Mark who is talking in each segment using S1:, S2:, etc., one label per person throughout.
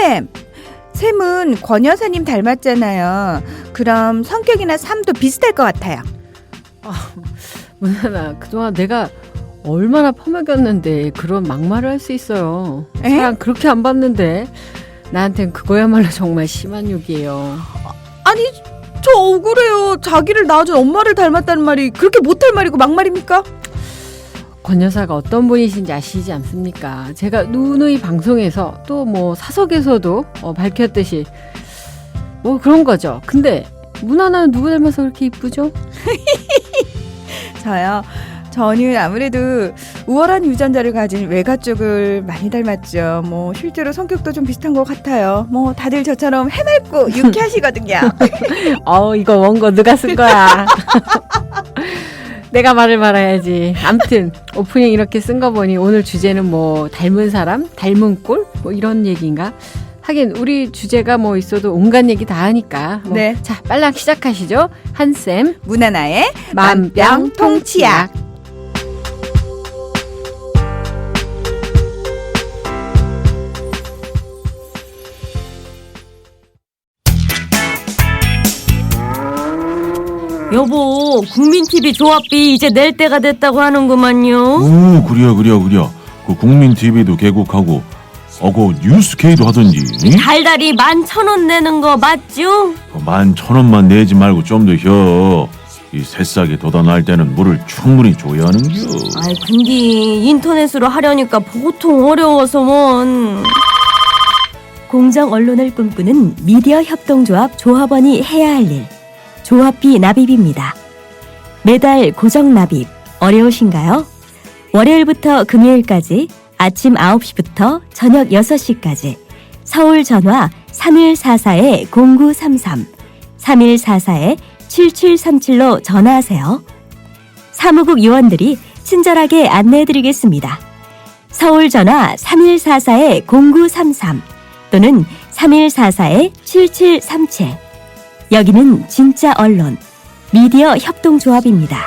S1: 쌤! 쌤은 권 여사님 닮았잖아요. 그럼 성격이나 삶도 비슷할 것 같아요.
S2: 문하나, 그동안 내가 얼마나 퍼먹였는데 그런 막말을 할 수 있어요. 사랑 그렇게 안 받는데 나한텐 그거야말로 정말 심한 욕이에요.
S1: 아니 저 억울해요. 자기를 낳아준 엄마를 닮았다는 말이 그렇게 못할 말이고 막말입니까?
S2: 권 여사가 어떤 분이신지 아시지 않습니까? 제가 누누이 방송에서 또 뭐 사석에서도 밝혔듯이 뭐 그런 거죠. 근데 문하나는 누구 닮아서 그렇게 이쁘죠?
S1: 저는 아무래도 우월한 유전자를 가진 외가 쪽을 많이 닮았죠. 뭐 실제로 성격도 좀 비슷한 것 같아요. 뭐 다들 저처럼 해맑고 유쾌하시거든요.
S2: 이거 원고 누가 쓴 거야? 내가 말을 말아야지. 암튼 오프닝 이렇게 쓴 거 보니 오늘 주제는 뭐 닮은 사람, 닮은 꼴? 뭐 이런 얘기인가? 하긴 우리 주제가 뭐 있어도 온갖 얘기 다 하니까
S1: 네.
S2: 자, 빨랑 시작하시죠. 한쌤
S1: 문하나의 만병통치약.
S3: 여보, 국민TV 조합비 이제 낼 때가 됐다고 하는구만요.
S4: 오, 그려. 그 국민TV도 개국하고 그 뉴스K도 하던지.
S3: 달달이 11,000원 내는 거 맞죠?
S4: 11,000원만 내지 말고 좀 더 혀. 이 새싹이 돋아날 때는 물을 충분히 줘야 하는겨.
S3: 아이, 근데 인터넷으로 하려니까 보통 어려워서 원.
S5: 공정 언론을 꿈꾸는 미디어 협동조합 조합원이 해야 할 일. 조합비 납입입니다. 매달 고정 납입 어려우신가요? 월요일부터 금요일까지 아침 9시부터 저녁 6시까지 서울 전화 3144-0933, 3144-7737로 전화하세요. 사무국 요원들이 친절하게 안내해드리겠습니다. 서울 전화 3144-0933 또는 3144-7737. 여기는 진짜 언론, 미디어 협동조합입니다.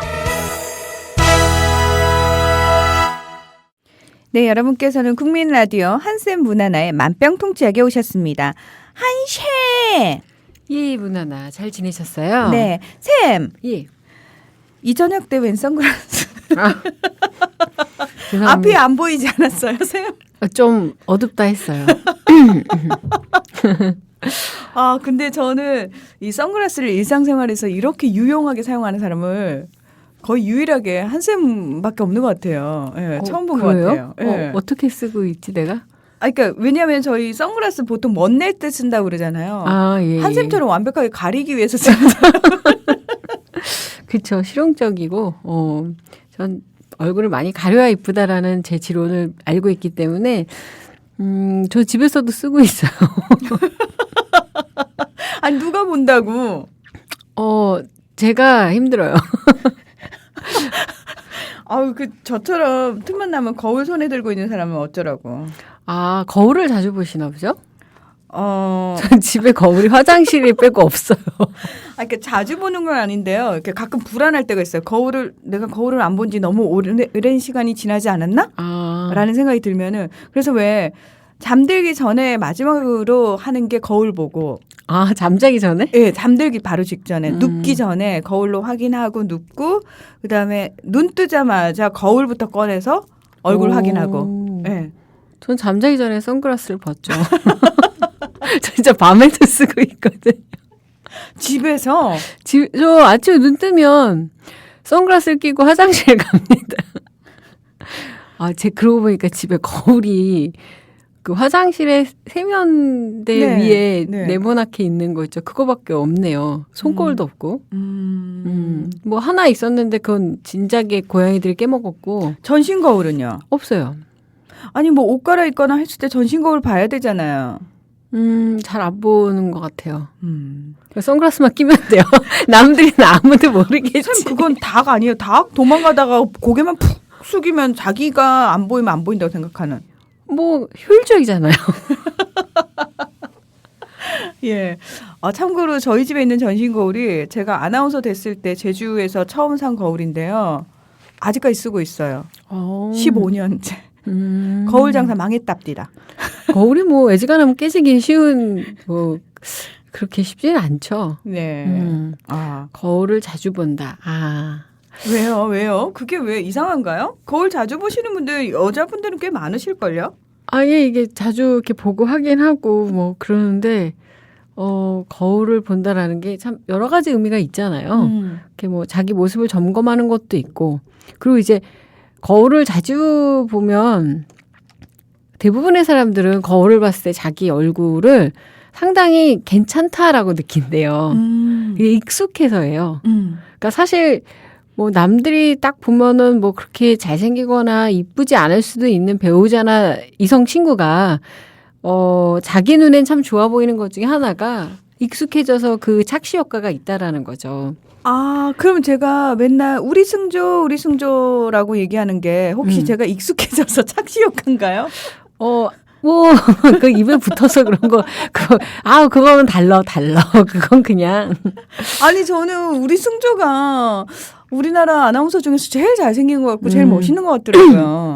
S1: 네, 여러분께서는 국민라디오 한쌤 문하나의 만병통치약에 오셨습니다. 한셰!
S2: 예, 문하나 잘 지내셨어요?
S1: 네, 쌤!
S2: 예.
S1: 이 저녁 때 웬 선글라스?
S2: 죄송합니다.
S1: 앞이 안 보이지 않았어요, 쌤?
S2: 좀 어둡다 했어요.
S1: 근데 저는 이 선글라스를 일상생활에서 이렇게 유용하게 사용하는 사람을 거의 유일하게 한쌤밖에 없는 것 같아요. 네, 처음 본 것 같아요. 네.
S2: 어떻게 쓰고 있지 내가?
S1: 그러니까 왜냐하면 저희 선글라스 보통 멋낼 때 쓴다고 그러잖아요.
S2: 예.
S1: 한쌤처럼 완벽하게 가리기 위해서 쓰는 사람.
S2: 그렇죠. 실용적이고 전 얼굴을 많이 가려야 이쁘다라는 제 지론을 알고 있기 때문에 저 집에서도 쓰고 있어요.
S1: 아니 누가 본다고?
S2: 제가 힘들어요.
S1: 저처럼 틈만 나면 거울 손에 들고 있는 사람은 어쩌라고?
S2: 거울을 자주 보시나 보죠?
S1: 전
S2: 집에 거울이 화장실에 빼고 없어요.
S1: 그러니까 자주 보는 건 아닌데요. 이렇게 가끔 불안할 때가 있어요. 내가 거울을 안 본 지 너무 오랜 시간이 지나지 않았나? 라는 생각이 들면은 그래서 왜 잠들기 전에 마지막으로 하는 게 거울 보고.
S2: 잠자기 전에?
S1: 네, 잠들기 바로 직전에 눕기 전에 거울로 확인하고 눕고 그다음에 눈 뜨자마자 거울부터 꺼내서 얼굴 확인하고. 네.
S2: 전 잠자기 전에 선글라스를 벗죠. 저 진짜 밤에도 쓰고 있거든요.
S1: 집에서?
S2: 저 아침에 눈 뜨면 선글라스를 끼고 화장실에 갑니다. 그러고 보니까 집에 거울이 그 화장실에 세면대 위에 네모나게 있는 거 있죠. 그거밖에 없네요. 손거울도 없고. 뭐 하나 있었는데 그건 진작에 고양이들이 깨먹었고.
S1: 전신 거울은요?
S2: 없어요.
S1: 아니 뭐 옷 갈아입거나 했을 때 전신 거울 봐야 되잖아요.
S2: 잘 안 보는 것 같아요. 선글라스만 끼면 돼요. 남들은 아무도 모르겠지.
S1: 참 그건 닭 아니에요. 닭 도망가다가 고개만 푹 숙이면 자기가 안 보이면 안 보인다고 생각하는.
S2: 뭐 효율적이잖아요.
S1: 예. 참고로 저희 집에 있는 전신 거울이 제가 아나운서 됐을 때 제주에서 처음 산 거울인데요. 아직까지 쓰고 있어요. 15년째. 거울 장사 망했답디다.
S2: 거울이 뭐 애지간하면 깨지기 쉬운 뭐 그렇게 쉽지는 않죠.
S1: 네.
S2: 거울을 자주 본다.
S1: 왜요? 그게 왜 이상한가요? 거울 자주 보시는 분들 여자분들은 꽤 많으실걸요?
S2: 예, 이게 자주 이렇게 보고 확인하고 뭐 그러는데 거울을 본다라는 게 참 여러 가지 의미가 있잖아요. 이렇게 뭐 자기 모습을 점검하는 것도 있고, 그리고 이제 거울을 자주 보면 대부분의 사람들은 거울을 봤을 때 자기 얼굴을 상당히 괜찮다라고 느낀대요. 이게 익숙해서예요. 그러니까 사실 뭐 남들이 딱 보면은 뭐 그렇게 잘생기거나 이쁘지 않을 수도 있는 배우자나 이성 친구가 자기 눈엔 참 좋아 보이는 것 중에 하나가 익숙해져서 그 착시 효과가 있다라는 거죠.
S1: 그럼 제가 맨날 우리 승조라고 얘기하는 게 혹시 제가 익숙해져서 착시 효과인가요?
S2: 그 입에 붙어서 그런 거, 그거는 달라. 그건 그냥.
S1: 아니, 저는 우리 승조가 우리나라 아나운서 중에서 제일 잘생긴 것 같고 제일 멋있는 것 같더라고요.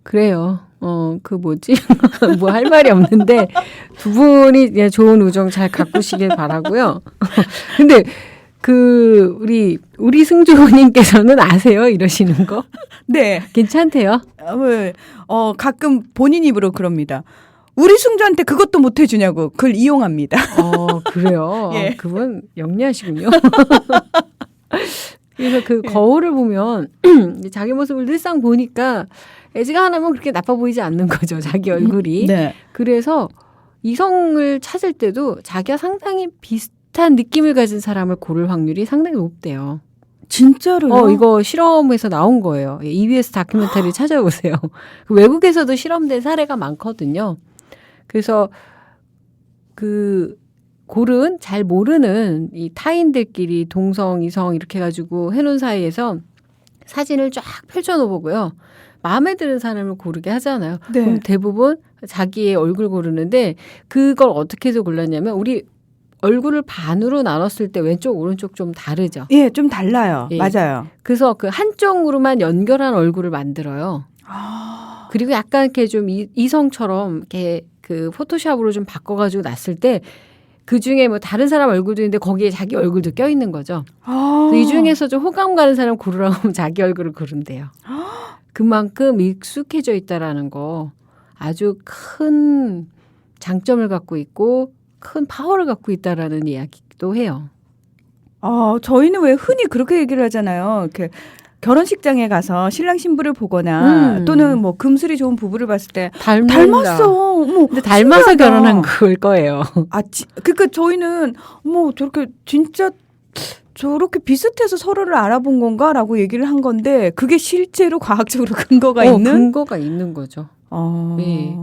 S2: 그래요. 그 뭐지? 뭐 할 말이 없는데 두 분이 그냥 좋은 우정 잘 가꾸시길 바라고요. 근데 우리 승조님께서는 아세요? 이러시는 거?
S1: 네.
S2: 괜찮대요?
S1: 가끔 본인 입으로 그럽니다. 우리 승조한테 그것도 못 해주냐고 그걸 이용합니다.
S2: 그래요?
S1: 예.
S2: 그분 영리하시군요. 그래서 거울을 보면 자기 모습을 늘상 보니까 애지간하면 그렇게 나빠 보이지 않는 거죠. 자기 얼굴이.
S1: 네.
S2: 그래서 이성을 찾을 때도 자기가 상당히 비슷한 느낌을 가진 사람을 고를 확률이 상당히 높대요.
S1: 진짜로요?
S2: 이거 실험에서 나온 거예요. EBS 다큐멘터리 찾아보세요. 외국에서도 실험된 사례가 많거든요. 그래서 고른 잘 모르는 이 타인들끼리 동성, 이성 이렇게 해가지고 해놓은 사이에서 사진을 쫙 펼쳐놓어보고요. 마음에 드는 사람을 고르게 하잖아요.
S1: 네.
S2: 그럼 대부분 자기의 얼굴 고르는데 그걸 어떻게 해서 골랐냐면 우리 얼굴을 반으로 나눴을 때 왼쪽 오른쪽 좀 다르죠.
S1: 예, 좀 달라요.
S2: 예.
S1: 맞아요.
S2: 그래서 그 한쪽으로만 연결한 얼굴을 만들어요. 그리고 약간 이렇게 좀 이성처럼 이렇게 그 포토샵으로 좀 바꿔가지고 놨을 때 그 중에 뭐 다른 사람 얼굴도 있는데 거기에 자기 얼굴도 껴 있는 거죠. 이 중에서 좀 호감 가는 사람 고르라고 하면 자기 얼굴을 고른대요. 그만큼 익숙해져 있다라는 거 아주 큰 장점을 갖고 있고 큰 파워를 갖고 있다라는 이야기도 해요.
S1: 저희는 왜 흔히 그렇게 얘기를 하잖아요. 이렇게 결혼식장에 가서 신랑 신부를 보거나 또는 뭐 금슬이 좋은 부부를 봤을 때 닮았어.
S2: 근데 닮아서
S1: 신기하다.
S2: 결혼한 걸 거예요.
S1: 그러니까 저희는 저렇게 진짜 저렇게 비슷해서 서로를 알아본 건가라고 얘기를 한 건데 그게 실제로 과학적으로 근거가 있는?
S2: 근거가 있는 거죠. 네.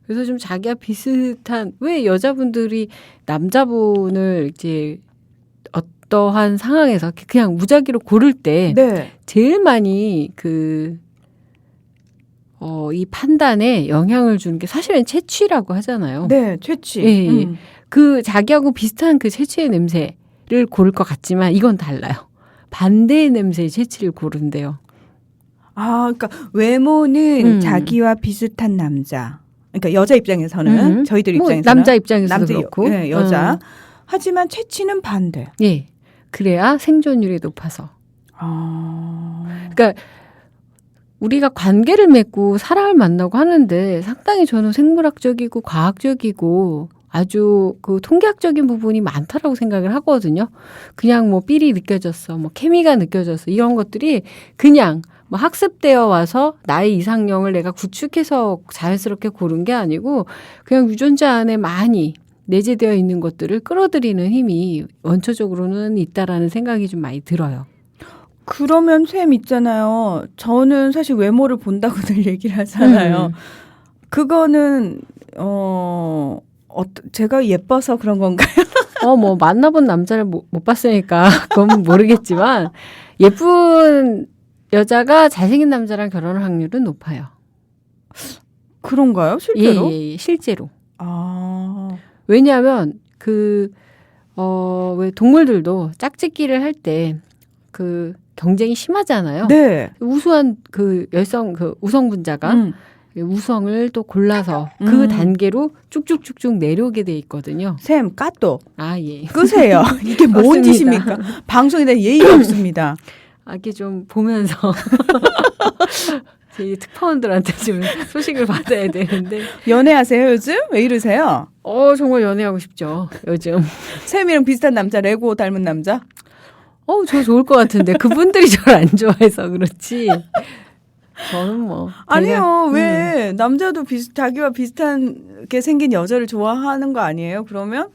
S2: 그래서 좀 자기가 비슷한 왜 여자분들이 남자분을 이제 어떠한 상황에서 그냥 무작위로 고를 때
S1: 네.
S2: 제일 많이 이 판단에 영향을 주는 게 사실은 채취라고 하잖아요.
S1: 네, 채취.
S2: 예. 그 자기하고 비슷한 그 채취의 냄새를 고를 것 같지만 이건 달라요. 반대의 냄새의 채취를 고른대요.
S1: 그러니까 외모는 자기와 비슷한 남자. 그러니까 여자 입장에서는 저희들 입장에서는
S2: 남자 입장에서도 그렇고
S1: 네, 여자. 하지만 채취는 반대.
S2: 예. 그래야 생존율이 높아서. 그러니까 우리가 관계를 맺고 사람을 만나고 하는데 상당히 저는 생물학적이고 과학적이고 아주 그 통계학적인 부분이 많다라고 생각을 하거든요. 그냥 뭐 삘이 느껴졌어, 뭐 케미가 느껴졌어 이런 것들이 그냥 뭐 학습되어 와서 나의 이상형을 내가 구축해서 자연스럽게 고른 게 아니고 그냥 유전자 안에 많이 내재되어 있는 것들을 끌어들이는 힘이 원초적으로는 있다라는 생각이 좀 많이 들어요.
S1: 그러면 쌤 있잖아요. 저는 사실 외모를 본다고들 얘기를 하잖아요. 그거는 제가 예뻐서 그런 건가요?
S2: 뭐 만나본 남자를 못 봤으니까 그건 모르겠지만 예쁜 여자가 잘생긴 남자랑 결혼할 확률은 높아요.
S1: 그런가요? 실제로?
S2: 예, 실제로. 왜냐하면 왜 동물들도 짝짓기를 할 때 경쟁이 심하잖아요.
S1: 네.
S2: 우수한 우성분자가 우성을 또 골라서 그 단계로 쭉쭉쭉쭉 내려오게 돼 있거든요.
S1: 샘, 까또.
S2: 아, 예.
S1: 끄세요. 이게 뭔
S2: 맞습니다.
S1: 짓입니까? 방송에 대한 예의가 없습니다.
S2: 아, 이게 좀 보면서 제 특파원들한테 좀 소식을 받아야 되는데.
S1: 연애하세요, 요즘? 왜 이러세요?
S2: 정말 연애하고 싶죠, 요즘.
S1: 샘이랑 비슷한 남자, 레고 닮은 남자?
S2: 저 좋을 것 같은데 그분들이 저를 안 좋아해서 그렇지. 저는 뭐
S1: 아니요. 왜 남자도 자기와 비슷하게 생긴 여자를 좋아하는 거 아니에요? 그러면?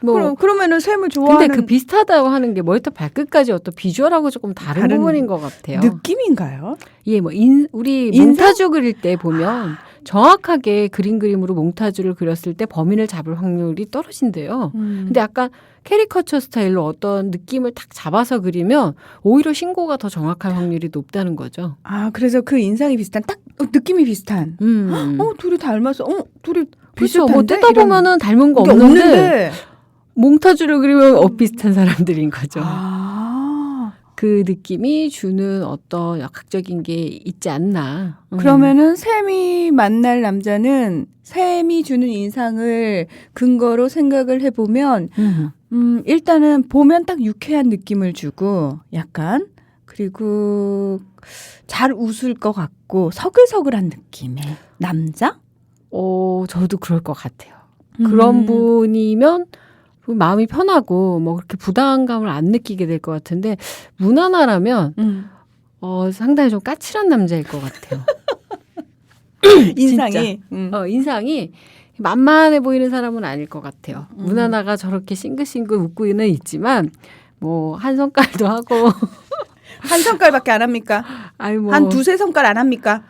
S2: 뭐
S1: 그러면은 샘을 좋아하는
S2: 근데 그 비슷하다고 하는 게 머리부터 발끝까지 어떤 비주얼하고 조금 다른 부분인 것 같아요.
S1: 느낌인가요?
S2: 예, 뭐 우리
S1: 인상?
S2: 몽타주 그릴 때 보면 정확하게 그림으로 몽타주를 그렸을 때 범인을 잡을 확률이 떨어진대요. 근데 약간 캐리커처 스타일로 어떤 느낌을 딱 잡아서 그리면 오히려 신고가 더 정확할 확률이 높다는 거죠.
S1: 아, 그래서 그 인상이 비슷한, 딱 느낌이 비슷한. 둘이 닮았어. 둘이
S2: 그렇죠.
S1: 비슷한데?
S2: 뭐 뜯다 보면은 닮은 거
S1: 이게
S2: 없는데 몽타주를 그리면 비슷한 사람들인 거죠. 그 느낌이 주는 어떤 역학적인 게 있지 않나.
S1: 그러면은 샘이 만날 남자는 샘이 주는 인상을 근거로 생각을 해보면 일단은 보면 딱 유쾌한 느낌을 주고 약간 그리고 잘 웃을 것 같고 서글서글한 느낌의 남자?
S2: 저도 그럴 것 같아요. 그런 분이면 마음이 편하고 뭐 그렇게 부담감을 안 느끼게 될 것 같은데 무난하라면 상당히 좀 까칠한 남자일 것 같아요.
S1: 인상이
S2: 인상이 만만해 보이는 사람은 아닐 것 같아요. 무난하가 저렇게 싱글싱글 웃고는 있지만 뭐 한 손깔도 하고
S1: 한 손깔밖에 안 합니까? 한 두세 손깔 안 합니까?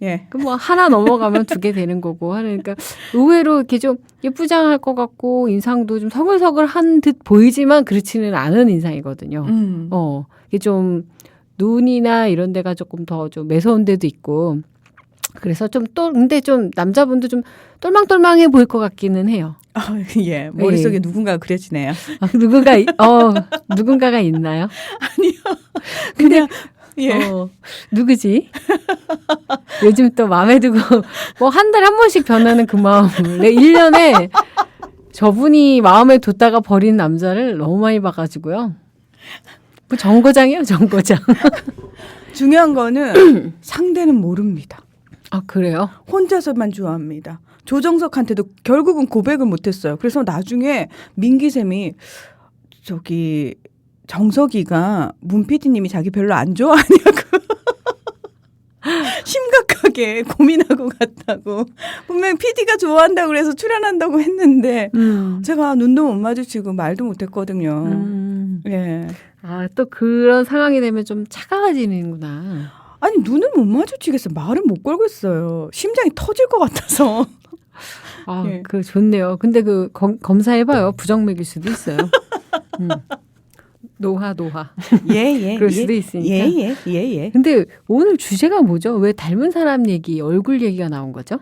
S1: 예.
S2: 그 뭐 하나 넘어가면 두 개 되는 거고 하니까 의외로 이렇게 좀 예쁘장할 것 같고 인상도 좀 서글서글한 듯 보이지만 그렇지는 않은 인상이거든요. 이게 좀 눈이나 이런 데가 조금 더 좀 매서운 데도 있고 그래서 근데 좀 남자분도 좀 똘망똘망해 보일 것 같기는 해요.
S1: 예. 머릿속에 누군가가 그려지네요.
S2: 누군가가 있나요?
S1: 아니요. 그냥 예.
S2: 누구지? 요즘 또 마음에 두고 뭐 한 달에 한 번씩 변하는 그 마음을 1년에 저분이 마음에 뒀다가 버린 남자를 너무 많이 봐가지고요. 뭐 정거장이에요, 정거장.
S1: 중요한 거는 상대는 모릅니다.
S2: 아, 그래요?
S1: 혼자서만 좋아합니다. 조정석한테도 결국은 고백을 못했어요. 그래서 나중에 민기쌤이 정석이가 문 PD님이 자기 별로 안 좋아하냐고 심각하게 고민하고 갔다고. 분명히 PD가 좋아한다고 그래서 출연한다고 했는데 제가 눈도 못 마주치고 말도 못했거든요. 예.
S2: 아, 또 그런 상황이 되면 좀 차가워지는구나.
S1: 아니 눈을 못 마주치겠어요. 말을 못 걸겠어요. 심장이 터질 것 같아서.
S2: 아,
S1: 예.
S2: 그 좋네요. 근데 검사해봐요. 부정맥일 수도 있어요. 노화.
S1: 예.
S2: 그럴 수도 있으니까.
S1: 예.
S2: 근데 오늘 주제가 뭐죠? 왜 닮은 사람 얘기, 얼굴 얘기가 나온 거죠?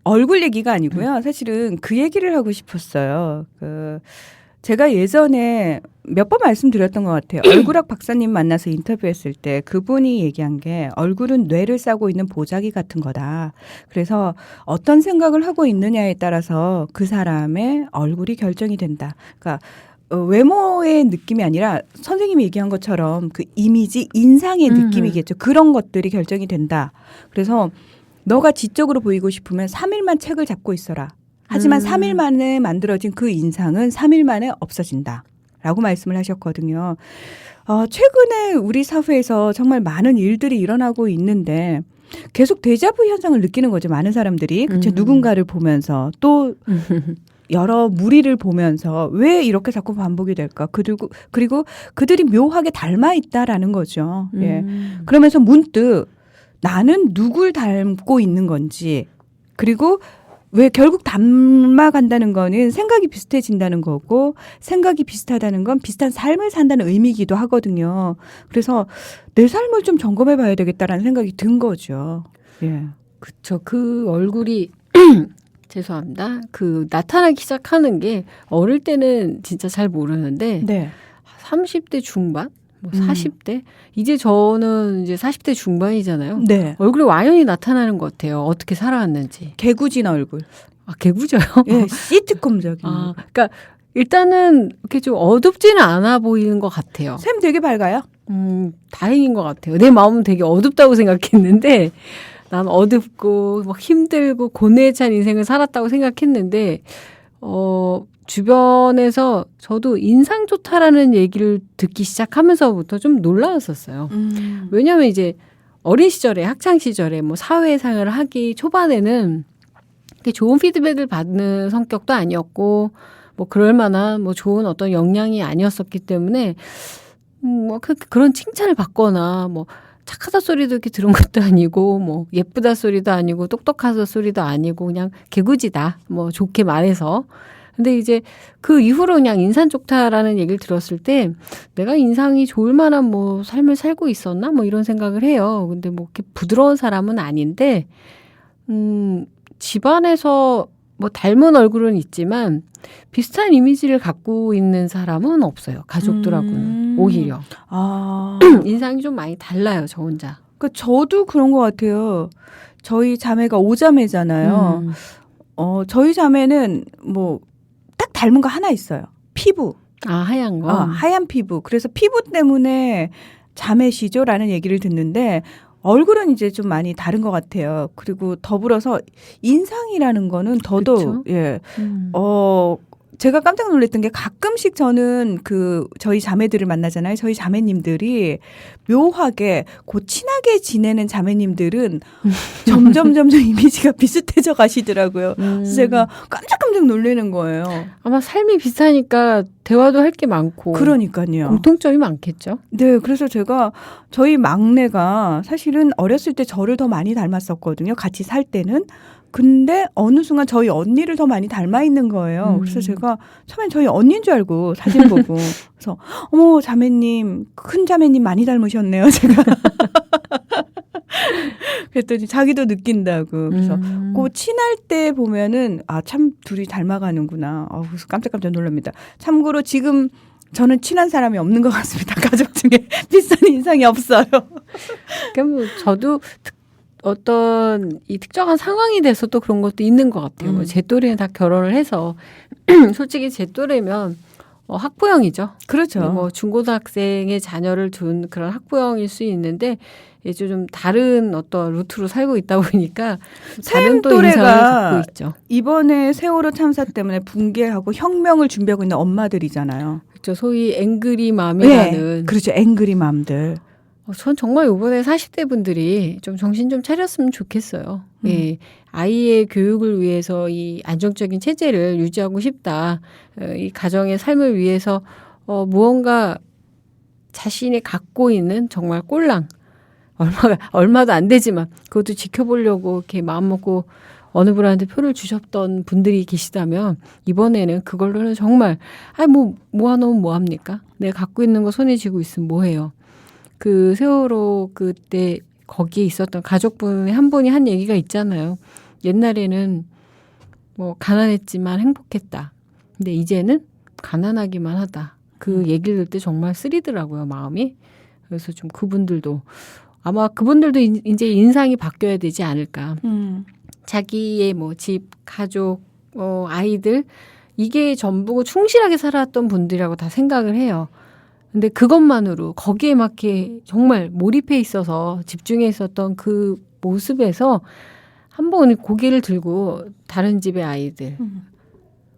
S1: 얼굴 얘기가 아니고요. 사실은 그 얘기를 하고 싶었어요. 제가 예전에 몇 번 말씀드렸던 것 같아요. 얼굴학 박사님 만나서 인터뷰했을 때 그분이 얘기한 게 얼굴은 뇌를 싸고 있는 보자기 같은 거다. 그래서 어떤 생각을 하고 있느냐에 따라서 그 사람의 얼굴이 결정이 된다. 그러니까 외모의 느낌이 아니라 선생님이 얘기한 것처럼 그 이미지, 인상의 느낌이겠죠. 그런 것들이 결정이 된다. 그래서 너가 지적으로 보이고 싶으면 3일만 책을 잡고 있어라. 하지만 3일 만에 만들어진 그 인상은 3일 만에 없어진다. 라고 말씀을 하셨거든요. 최근에 우리 사회에서 정말 많은 일들이 일어나고 있는데 계속 데자부 현상을 느끼는 거죠. 많은 사람들이. 그쵸? 누군가를 보면서 또 여러 무리를 보면서 왜 이렇게 자꾸 반복이 될까? 그리고 그들이 묘하게 닮아 있다라는 거죠. 예. 그러면서 문득 나는 누굴 닮고 있는 건지 그리고 왜 결국 닮아간다는 거는 생각이 비슷해진다는 거고 생각이 비슷하다는 건 비슷한 삶을 산다는 의미이기도 하거든요. 그래서 내 삶을 좀 점검해 봐야 되겠다라는 생각이 든 거죠. 예.
S2: 그렇죠. 그 얼굴이 죄송합니다. 나타나기 시작하는 게 어릴 때는 진짜 잘 모르는데
S1: 네.
S2: 30대 중반? 뭐 40대? 이제 저는 이제 40대 중반이잖아요.
S1: 네.
S2: 얼굴에 완연히 나타나는 것 같아요. 어떻게 살아왔는지.
S1: 개구진 얼굴.
S2: 아, 개구져요?
S1: 예, 시트콤적인.
S2: 아, 그러니까 일단은 이렇게 좀 어둡지는 않아 보이는 것 같아요.
S1: 샘 되게 밝아요.
S2: 다행인 것 같아요. 내 마음은 되게 어둡다고 생각했는데 난 어둡고 막 힘들고 고뇌에 찬 인생을 살았다고 생각했는데 주변에서 저도 인상 좋다라는 얘기를 듣기 시작하면서부터 좀 놀라웠었어요. 왜냐하면 이제 어린 시절에 학창 시절에 뭐 사회생활을 하기 초반에는 좋은 피드백을 받는 성격도 아니었고 뭐 그럴 만한 뭐 좋은 어떤 역량이 아니었었기 때문에 뭐 그런 칭찬을 받거나 뭐 착하다 소리도 이렇게 들은 것도 아니고 뭐 예쁘다 소리도 아니고 똑똑하다 소리도 아니고 그냥 개구지다 뭐 좋게 말해서. 근데 이제 그 이후로 그냥 인상 좋다라는 얘기를 들었을 때 내가 인상이 좋을 만한 뭐 삶을 살고 있었나 뭐 이런 생각을 해요. 근데 뭐 이렇게 부드러운 사람은 아닌데 집안에서 뭐 닮은 얼굴은 있지만 비슷한 이미지를 갖고 있는 사람은 없어요. 가족들하고는 오히려.
S1: 아.
S2: 인상이 좀 많이 달라요. 저 혼자.
S1: 그 저도 그런 것 같아요. 저희 자매가 5자매잖아요. 저희 자매는 뭐 딱 닮은 거 하나 있어요. 피부.
S2: 아, 하얀 거.
S1: 하얀 피부. 그래서 피부 때문에 자매시죠라는 얘기를 듣는데 얼굴은 이제 좀 많이 다른 것 같아요. 그리고 더불어서 인상이라는 거는 더더욱
S2: 그쵸?
S1: 예. 제가 깜짝 놀랐던 게 가끔씩 저는 저희 자매들을 만나잖아요. 저희 자매님들이 묘하게 친하게 지내는 자매님들은 점점 이미지가 비슷해져 가시더라고요. 그래서 제가 깜짝 놀라는 거예요.
S2: 아마 삶이 비슷하니까 대화도 할 게 많고.
S1: 그러니까요.
S2: 공통점이 많겠죠.
S1: 네, 그래서 제가 저희 막내가 사실은 어렸을 때 저를 더 많이 닮았었거든요. 같이 살 때는. 근데 어느 순간 저희 언니를 더 많이 닮아 있는 거예요. 그래서 제가 처음엔 저희 언니인 줄 알고 사진 보고 그래서 어머 자매님 큰 자매님 많이 닮으셨네요. 제가 그랬더니 자기도 느낀다고. 그래서 그 친할 때 보면은 참 둘이 닮아가는구나. 그래서 깜짝 놀랍니다. 참고로 지금 저는 친한 사람이 없는 것 같습니다. 가족 중에 비슷한 인상이 없어요.
S2: 그러니까 뭐 저도 어떤 이 특정한 상황이 돼서 또 그런 것도 있는 것 같아요. 제 또래는 다 결혼을 해서 솔직히 제 또래면 학부형이죠.
S1: 그렇죠.
S2: 뭐 중고등학생의 자녀를 둔 그런 학부형일 수 있는데 이제 좀 다른 어떤 루트로 살고 있다 보니까 다른 또 인상을 갖고 있죠.
S1: 이번에 세월호 참사 때문에 붕괴하고 혁명을 준비하고 있는 엄마들이잖아요.
S2: 그렇죠. 소위 앵그리맘이라는.
S1: 네, 그렇죠. 앵그리맘들.
S2: 전 정말 이번에 40대 분들이 좀 정신 좀 차렸으면 좋겠어요. 예. 아이의 교육을 위해서 이 안정적인 체제를 유지하고 싶다. 이 가정의 삶을 위해서 무언가 자신이 갖고 있는 정말 꼴랑 얼마도 안 되지만 그것도 지켜보려고 이렇게 마음 먹고 어느 분한테 표를 주셨던 분들이 계시다면 이번에는 그걸로는 정말 모아놓으면 뭐합니까? 내가 갖고 있는 거 손에 쥐고 있으면 뭐해요? 그 세월호 그때 거기에 있었던 가족분의 한 분이 한 얘기가 있잖아요. 옛날에는 뭐 가난했지만 행복했다. 근데 이제는 가난하기만 하다. 그 얘기를 들을 때 정말 쓰리더라고요, 마음이. 그래서 좀 그분들도 아마 그분들도 이제 인상이 바뀌어야 되지 않을까. 자기의 뭐 집, 가족, 아이들 이게 전부고 충실하게 살아왔던 분들이라고 다 생각을 해요. 근데 그것만으로 거기에 맞게 정말 몰입해 있어서 집중해 있었던 그 모습에서 한번 고개를 들고 다른 집의 아이들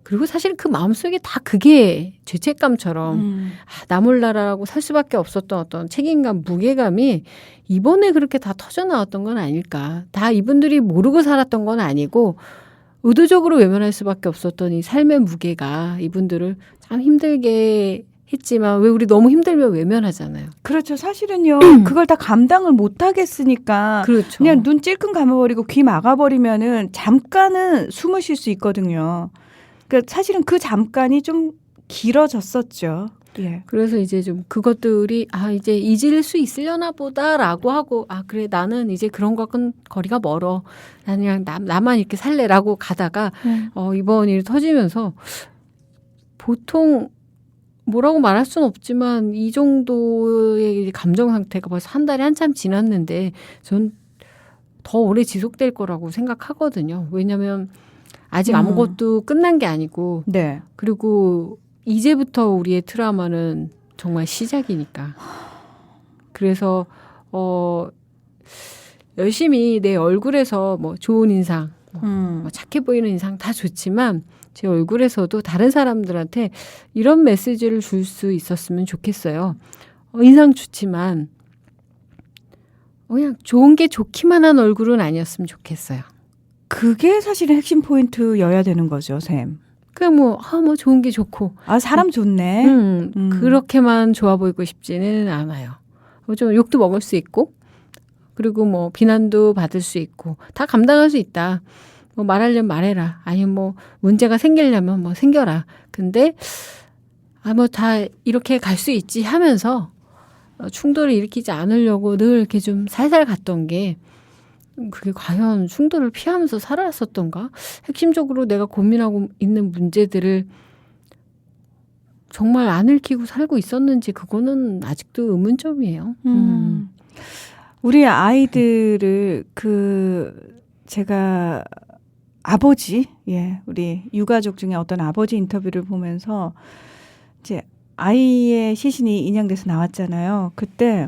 S2: 그리고 사실 그 마음속에 다 그게 죄책감처럼 나 몰라라고 살 수밖에 없었던 어떤 책임감, 무게감이 이번에 그렇게 다 터져나왔던 건 아닐까. 다 이분들이 모르고 살았던 건 아니고 의도적으로 외면할 수밖에 없었던 이 삶의 무게가 이분들을 참 힘들게 했지만 왜 우리 너무 힘들면 외면하잖아요.
S1: 그렇죠. 사실은요. 그걸 다 감당을 못 하겠으니까
S2: 그렇죠.
S1: 그냥 눈 찔끔 감아버리고 귀 막아버리면은 잠깐은 숨을 쉴 수 있거든요. 그러니까 사실은 그 잠깐이 좀 길어졌었죠. 예.
S2: 그래서 이제 좀 그것들이 이제 잊을 수 있으려나 보다라고 하고 그래 나는 이제 그런 것은 거리가 멀어. 나는 그냥 나만 이렇게 살래라고 가다가 이번 일이 터지면서 보통 뭐라고 말할 수는 없지만 이 정도의 감정 상태가 벌써 한 달이 한참 지났는데 전 더 오래 지속될 거라고 생각하거든요. 왜냐하면 아직 아무것도 끝난 게 아니고
S1: 네.
S2: 그리고 이제부터 우리의 트라우마는 정말 시작이니까. 그래서 열심히 내 얼굴에서 뭐 좋은 인상, 뭐 착해 보이는 인상 다 좋지만 제 얼굴에서도 다른 사람들한테 이런 메시지를 줄 수 있었으면 좋겠어요. 인상 좋지만 그냥 좋은 게 좋기만 한 얼굴은 아니었으면 좋겠어요.
S1: 그게 사실은 핵심 포인트여야 되는 거죠, 쌤.
S2: 그냥 뭐 좋은 게 좋고.
S1: 사람 좋네.
S2: 그렇게만 좋아 보이고 싶지는 않아요. 좀 욕도 먹을 수 있고, 그리고 뭐 비난도 받을 수 있고, 다 감당할 수 있다. 뭐 말하려면 말해라. 아니면 뭐 문제가 생기려면 뭐 생겨라. 근데, 뭐 다 이렇게 갈 수 있지 하면서 충돌을 일으키지 않으려고 늘 이렇게 좀 살살 갔던 게, 그게 과연 충돌을 피하면서 살아왔었던가? 핵심적으로 내가 고민하고 있는 문제들을 정말 안 읽히고 살고 있었는지 그거는 아직도 의문점이에요.
S1: 우리 아이들을 제가 아버지, 우리 유가족 중에 어떤 아버지 인터뷰를 보면서 이제 아이의 시신이 인양돼서 나왔잖아요. 그때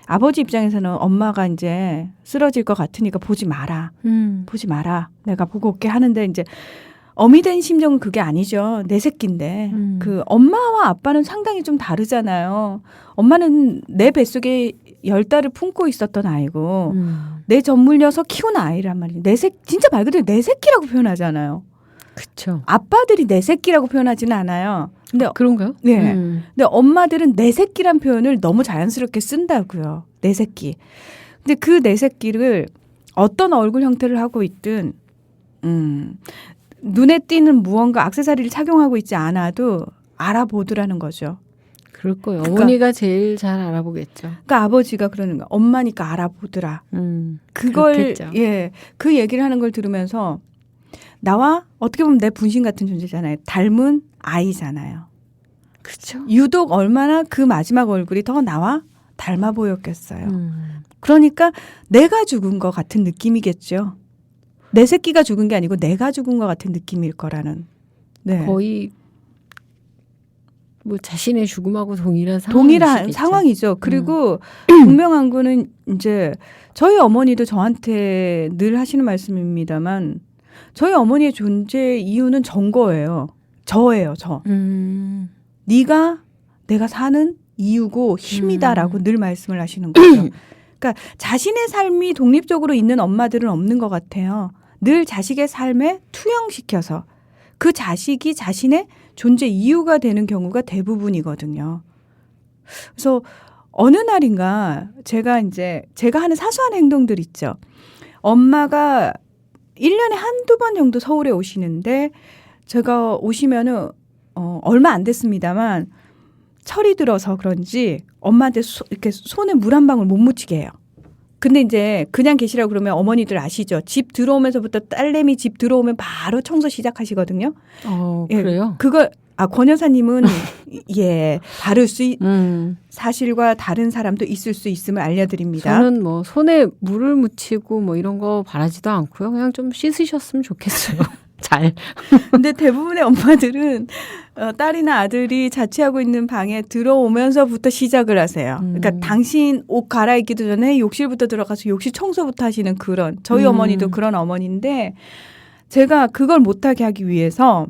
S1: 아버지 입장에서는 엄마가 이제 쓰러질 것 같으니까 보지 마라. 보지 마라. 내가 보고 올게 하는데 이제 어미 된 심정은 그게 아니죠. 내 새끼인데. 그 엄마와 아빠는 상당히 좀 다르잖아요. 엄마는 내 뱃속에 10달을 품고 있었던 아이고 내 젖물려서 키운 아이란 말이에요. 진짜 말 그대로 내 새끼라고 표현하잖아요.
S2: 그렇죠.
S1: 아빠들이 내 새끼라고 표현하지는 않아요. 근데
S2: 그런가요?
S1: 네. 근데 엄마들은 내 새끼란 표현을 너무 자연스럽게 쓴다고요. 내 새끼. 근데 그 내 새끼를 어떤 얼굴 형태를 하고 있든 눈에 띄는 무언가 액세서리를 착용하고 있지 않아도 알아보더라는 거죠.
S2: 그럴 거예요. 어머니가 제일 잘 알아보겠죠.
S1: 그러니까 아버지가 그러는 거야. 엄마니까 알아보더라. 그걸
S2: 그렇겠죠.
S1: 그 얘기를 하는 걸 들으면서 나와 어떻게 보면 내 분신 같은 존재잖아요. 닮은 아이잖아요.
S2: 그렇죠.
S1: 유독 얼마나 그 마지막 얼굴이 더 나와 닮아 보였겠어요. 그러니까 내가 죽은 것 같은 느낌이겠죠. 내 새끼가 죽은 게 아니고 내가 죽은 것 같은 느낌일 거라는. 네.
S2: 거의 뭐 자신의 죽음하고 동일한
S1: 상황이죠. 그리고 분명한 거는 이제 저희 어머니도 저한테 늘 하시는 말씀입니다만 저희 어머니의 존재 이유는 전 거예요. 저예요. 저. 네가 내가 사는 이유고 힘이다라고 늘 말씀을 하시는 거죠. 그러니까 자신의 삶이 독립적으로 있는 엄마들은 없는 것 같아요. 늘 자식의 삶에 투영시켜서 그 자식이 자신의 존재 이유가 되는 경우가 대부분이거든요. 그래서 어느 날인가 제가 하는 사소한 행동들 있죠. 엄마가 1년에 한두 번 정도 서울에 오시는데 제가 오시면은 얼마 안 됐습니다만 철이 들어서 그런지 엄마한테 이렇게 손에 물 한 방울 못 묻히게 해요. 근데 이제 그냥 계시라고 그러면 어머니들 아시죠? 집 들어오면서부터 딸내미 집 들어오면 바로 청소 시작하시거든요.
S2: 그래요?
S1: 그걸 권 여사님은 다를 수 사실과 다른 사람도 있을 수 있음을 알려드립니다.
S2: 저는 뭐 손에 물을 묻히고 뭐 이런 거 바라지도 않고요. 그냥 좀 씻으셨으면 좋겠어요. 잘.
S1: 근데 대부분의 엄마들은 딸이나 아들이 자취하고 있는 방에 들어오면서부터 시작을 하세요. 그러니까 당신 옷 갈아입기도 전에 욕실부터 들어가서 욕실 청소부터 하시는 그런 저희 어머니도 그런 어머니인데 제가 그걸 못하게 하기 위해서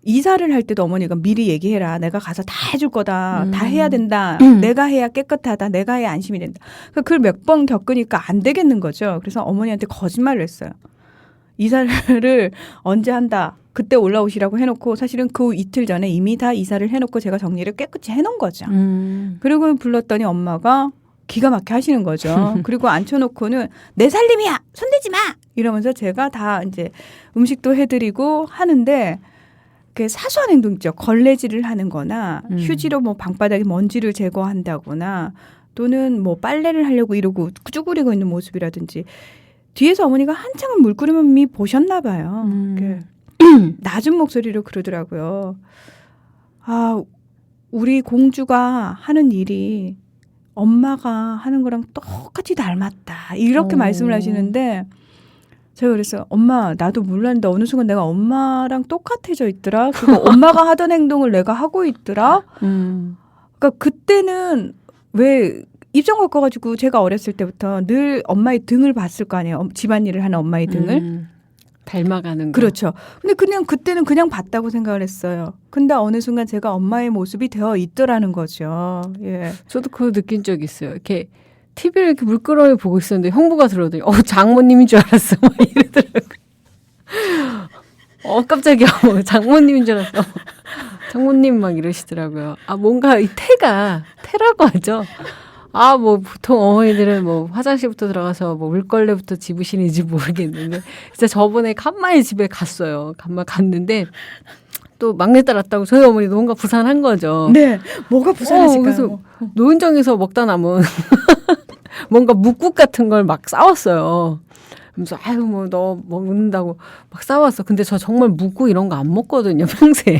S1: 이사를 할 때도 어머니가 미리 얘기해라. 내가 가서 다 해줄 거다. 다 해야 된다. 내가 해야 깨끗하다. 내가 해야 안심이 된다. 그걸 몇 번 겪으니까 안 되겠는 거죠. 그래서 어머니한테 거짓말을 했어요. 이사를 언제 한다. 그때 올라오시라고 해놓고 사실은 그 이틀 전에 이미 다 이사를 해놓고 제가 정리를 깨끗이 해놓은 거죠. 그리고 불렀더니 엄마가 기가 막히게 하시는 거죠. 그리고 앉혀놓고는 내 살림이야. 손대지 마. 이러면서 제가 다 이제 음식도 해드리고 하는데 그 사소한 행동 있죠. 걸레질을 하는 거나 휴지로 뭐 방바닥에 먼지를 제거한다거나 또는 뭐 빨래를 하려고 이러고 쭈그리고 있는 모습이라든지 뒤에서 어머니가 한창을 물끄러미 보셨나 봐요. 낮은 목소리로 그러더라고요. 우리 공주가 하는 일이 엄마가 하는 거랑 똑같이 닮았다. 이렇게 말씀을 하시는데 제가 그랬어요. 엄마 나도 몰랐는데 어느 순간 내가 엄마랑 똑같아져 있더라. 그리고 엄마가 하던 행동을 내가 하고 있더라. 그러니까 그때는 왜 입장 바꿔가지고 제가 어렸을 때부터 늘 엄마의 등을 봤을 거 아니에요. 집안일을 하는 엄마의 등을.
S2: 닮아가는 거.
S1: 그렇죠. 근데 그냥 그때는 그냥 봤다고 생각을 했어요. 근데 어느 순간 제가 엄마의 모습이 되어 있더라는 거죠. 예.
S2: 저도 그거 느낀 적 있어요. 이렇게 TV를 이렇게 물끄러미 보고 있었는데 형부가 들어오더니 장모님인 줄 알았어. 막 이러더라고요. 깜짝이야. 장모님인 줄 알았어. 장모님 막 이러시더라고요. 뭔가 이 태라고 하죠. 보통 어머니들은 화장실부터 들어가서 물걸레부터 집으시는지 모르겠는데, 진짜 저번에 간만에 집에 갔어요. 간만에 갔는데, 또 막내딸 왔다고 저희 어머니도 뭔가 부산한 거죠.
S1: 네. 뭐가 부산하실까요?
S2: 그래서 노은정에서 먹다 남은 뭔가 묵국 같은 걸 막 싸웠어요. 그래서 너 먹는다고 막 싸웠어. 근데 저 정말 묵국 이런 거 안 먹거든요, 평생.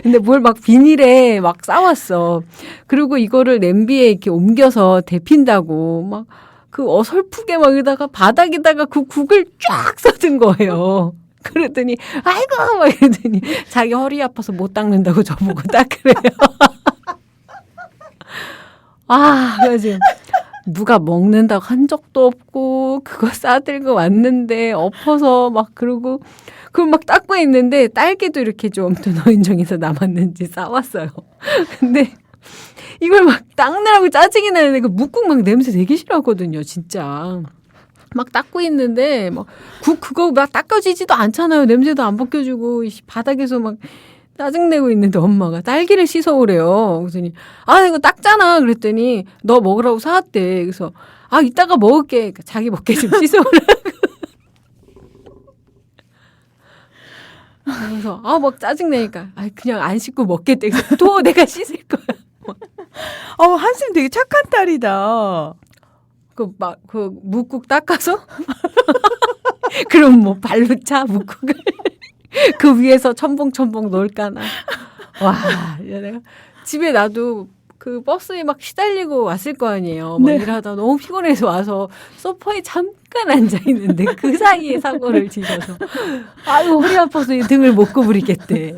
S2: 근데 뭘 막 비닐에 막 싸왔어. 그리고 이거를 냄비에 이렇게 옮겨서 데핀다고 막 그 어설프게 막 여기다가 바닥에다가 그 국을 쫙 쏟은 거예요. 그랬더니 아이고 막 이러더니 자기 허리 아파서 못 닦는다고 저보고 닦으래요. 그래서 누가 먹는다고 한 적도 없고 그거 싸들고 왔는데 엎어서 막 그러고 그걸 막 닦고 있는데 딸기도 이렇게 좀 또 노인정에서 남았는지 싸왔어요. 근데 이걸 막 닦느라고 짜증이 나는데 그 묵국 막 냄새 되게 싫어하거든요, 진짜. 막 닦고 있는데 막 그거 막 닦아지지도 않잖아요. 냄새도 안 벗겨주고 바닥에서 막 짜증내고 있는데 엄마가 딸기를 씻어오래요. 그랬더니 이거 닦잖아. 그랬더니 너 먹으라고 사왔대. 그래서 이따가 먹을게. 그러니까 자기 먹게 좀 씻어오라고. 그래서 막 짜증내니까 그냥 안 씻고 먹겠대. 그래서 또 내가 씻을 거야.
S1: 한쌤 되게 착한 딸이다.
S2: 그 묵국 닦아서 그럼 발로 차 묵국을 그 위에서 첨벙첨벙 놀까나. 내가 집에 나도 그 버스에 막 시달리고 왔을 거 아니에요. 막 일하다 너무 피곤해서 와서 소파에 잠깐 앉아 있는데 그 사이에 사고를 치셔서 허리 아파서 등을 못 구부리겠대.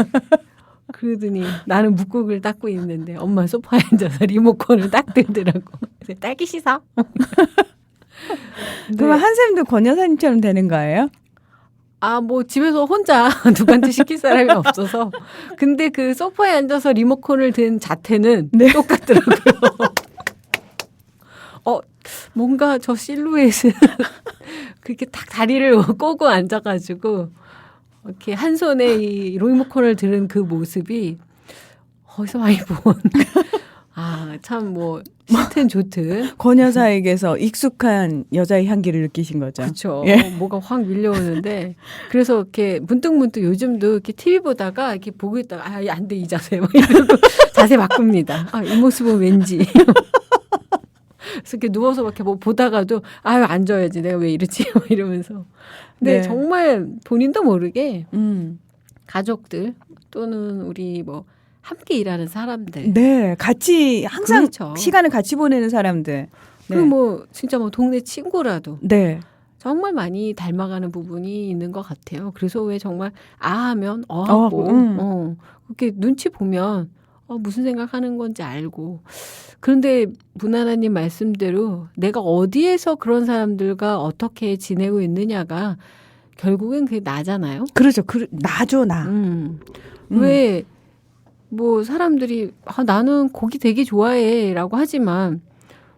S2: 그러더니 나는 묵국을 닦고 있는데 엄마 소파에 앉아서 리모컨을 딱 들더라고. 그래서 딸기 씻어.
S1: 그러면 한쌤도 권 여사님처럼 되는 거예요?
S2: 집에서 혼자 누구한테 시킬 사람이 없어서. 근데 그 소파에 앉아서 리모컨을 든 자태는 똑같더라고요. 뭔가 저 실루엣은 그렇게 딱 다리를 꼬고 앉아가지고 이렇게 한 손에 이 리모컨을 들은 그 모습이 어디서 많이 본. 참 싫든 좋든.
S1: 권 여사에게서 익숙한 여자의 향기를 느끼신 거죠.
S2: 그렇죠.
S1: 예.
S2: 뭐가 확 밀려오는데 그래서 이렇게 문득문득 요즘도 이렇게 TV 보다가 이렇게 보고 있다가 안 돼 이 자세 막 이러고 자세 바꿉니다. 이 모습은 왠지. 그래서 이렇게 누워서 이렇게 보다가도 앉아야지 내가 왜 이러지 이러면서. 근데 정말 본인도 모르게 가족들 또는 우리 함께 일하는 사람들.
S1: 네, 같이 항상
S2: 그렇죠.
S1: 시간을 같이 보내는 사람들.
S2: 그리고 진짜 동네 친구라도.
S1: 네.
S2: 정말 많이 닮아가는 부분이 있는 것 같아요. 그래서 왜 정말 하면 하고 그렇게 눈치 보면 무슨 생각하는 건지 알고. 그런데 문하나님 말씀대로 내가 어디에서 그런 사람들과 어떻게 지내고 있느냐가 결국엔 그게 나잖아요.
S1: 그렇죠. 나죠, 나.
S2: 왜 사람들이 나는 고기 되게 좋아해라고 하지만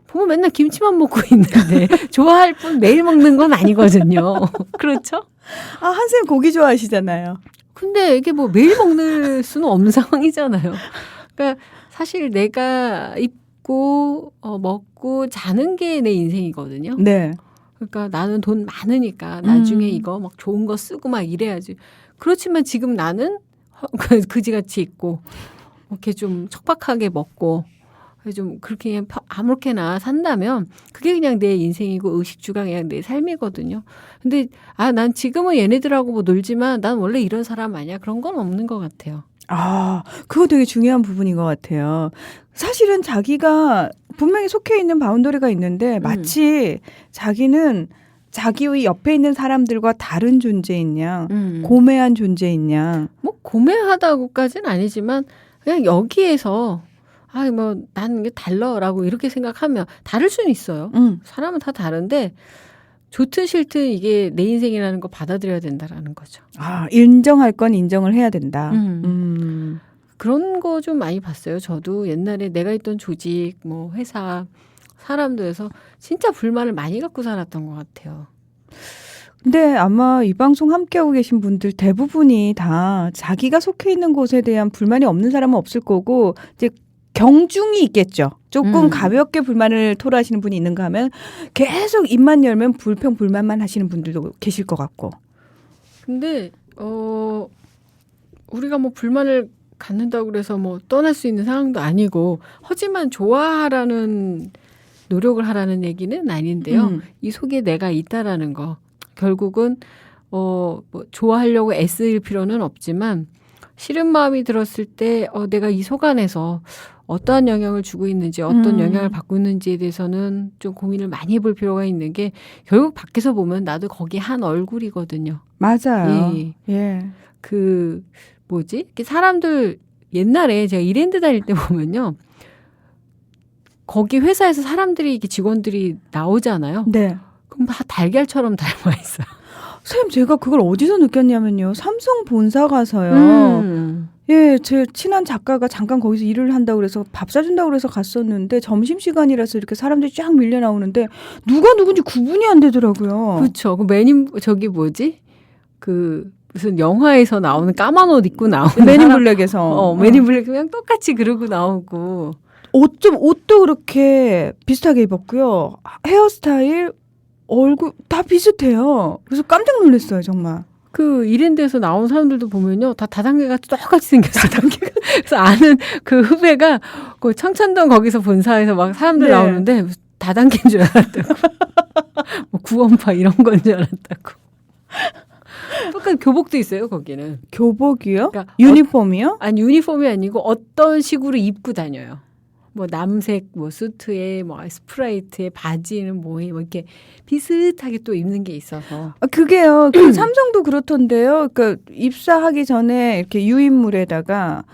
S2: 보면 맨날 김치만 먹고 있는데 좋아할 뿐 매일 먹는 건 아니거든요. 그렇죠?
S1: 한쌤 고기 좋아하시잖아요.
S2: 근데 이게 매일 먹는 수는 없는 상황이잖아요. 그러니까 사실 내가 입고 먹고 자는 게 내 인생이거든요.
S1: 네.
S2: 그러니까 나는 돈 많으니까 나중에 이거 막 좋은 거 쓰고 막 이래야지. 그렇지만 지금 나는 그지같이 있고 이렇게 좀 척박하게 먹고 좀 그렇게 그냥 아무렇게나 산다면 그게 그냥 내 인생이고 의식주가 그냥 내 삶이거든요. 근데 난 지금은 얘네들하고 놀지만 난 원래 이런 사람 아니야. 그런 건 없는 것 같아요.
S1: 그거 되게 중요한 부분인 것 같아요. 사실은 자기가 분명히 속해 있는 바운더리가 있는데 마치 자기는 자기의 옆에 있는 사람들과 다른 존재인 양, 고매한 존재인 양.
S2: 뭐 고매하다고까지는 아니지만 그냥 여기에서 나는 이게 달라라고 이렇게 생각하면 다를 수는 있어요. 사람은 다 다른데 좋든 싫든 이게 내 인생이라는 거 받아들여야 된다라는 거죠.
S1: 인정할 건 인정을 해야 된다.
S2: 그런 거 좀 많이 봤어요. 저도 옛날에 내가 있던 조직, 뭐 회사, 사람들에서 진짜 불만을 많이 갖고 살았던 것 같아요.
S1: 근데 아마 이 방송 함께하고 계신 분들 대부분이 다 자기가 속해 있는 곳에 대한 불만이 없는 사람은 없을 거고 이제 경중이 있겠죠. 조금 가볍게 불만을 토로하시는 분이 있는가 하면 계속 입만 열면 불평불만만 하시는 분들도 계실 것 같고.
S2: 근데 우리가 뭐 불만을 갖는다고 그래서 뭐 떠날 수 있는 상황도 아니고 하지만 좋아하라는 노력을 하라는 얘기는 아닌데요. 이 속에 내가 있다라는 거. 결국은 뭐 좋아하려고 애쓸 필요는 없지만 싫은 마음이 들었을 때 내가 이 속 안에서 어떠한 영향을 주고 있는지 어떤 영향을 받고 있는지에 대해서는 좀 고민을 많이 해볼 필요가 있는 게 결국 밖에서 보면 나도 거기 한 얼굴이거든요.
S1: 맞아요.
S2: 예. 이렇게 사람들 옛날에 제가 이랜드 다닐 때 보면요. 거기 회사에서 사람들이 이렇게 직원들이 나오잖아요.
S1: 네.
S2: 그럼 다 달걀처럼 닮아 있어요.
S1: 선생님, 제가 그걸 어디서 느꼈냐면요. 삼성 본사 가서요. 예, 제 친한 작가가 잠깐 거기서 일을 한다고 그래서 밥 사준다고 그래서 갔었는데 점심시간이라서 이렇게 사람들이 쫙 밀려 나오는데 누가 누군지 구분이 안 되더라고요.
S2: 그렇죠. 무슨 영화에서 나오는 까만 옷 입고 나오는
S1: 맨인 블랙에서.
S2: 맨인 블랙 그냥 똑같이 그러고 나오고.
S1: 옷도 그렇게 비슷하게 입었고요. 헤어스타일, 얼굴 다 비슷해요. 그래서 깜짝 놀랐어요, 정말.
S2: 그 이랜드에서 나온 사람들도 보면요. 다 다단계가 똑같이 생겼어요. 그래서 아는 그 후배가 그 청천동 거기서 본사에서 막 사람들 나오는데 다단계인 줄 알았다고. 뭐 구원파 이런 건 줄 알았다고. 똑같은 교복도 있어요, 거기는.
S1: 교복이요?
S2: 그러니까
S1: 유니폼이요?
S2: 아니, 유니폼이 아니고 어떤 식으로 입고 다녀요. 뭐 남색 수트에 스프라이트에 바지는 뭐 이렇게 비슷하게 또 입는 게 있어서.
S1: 그게요. 삼성도 그렇던데요. 그러니까 입사하기 전에 이렇게 유인물에다가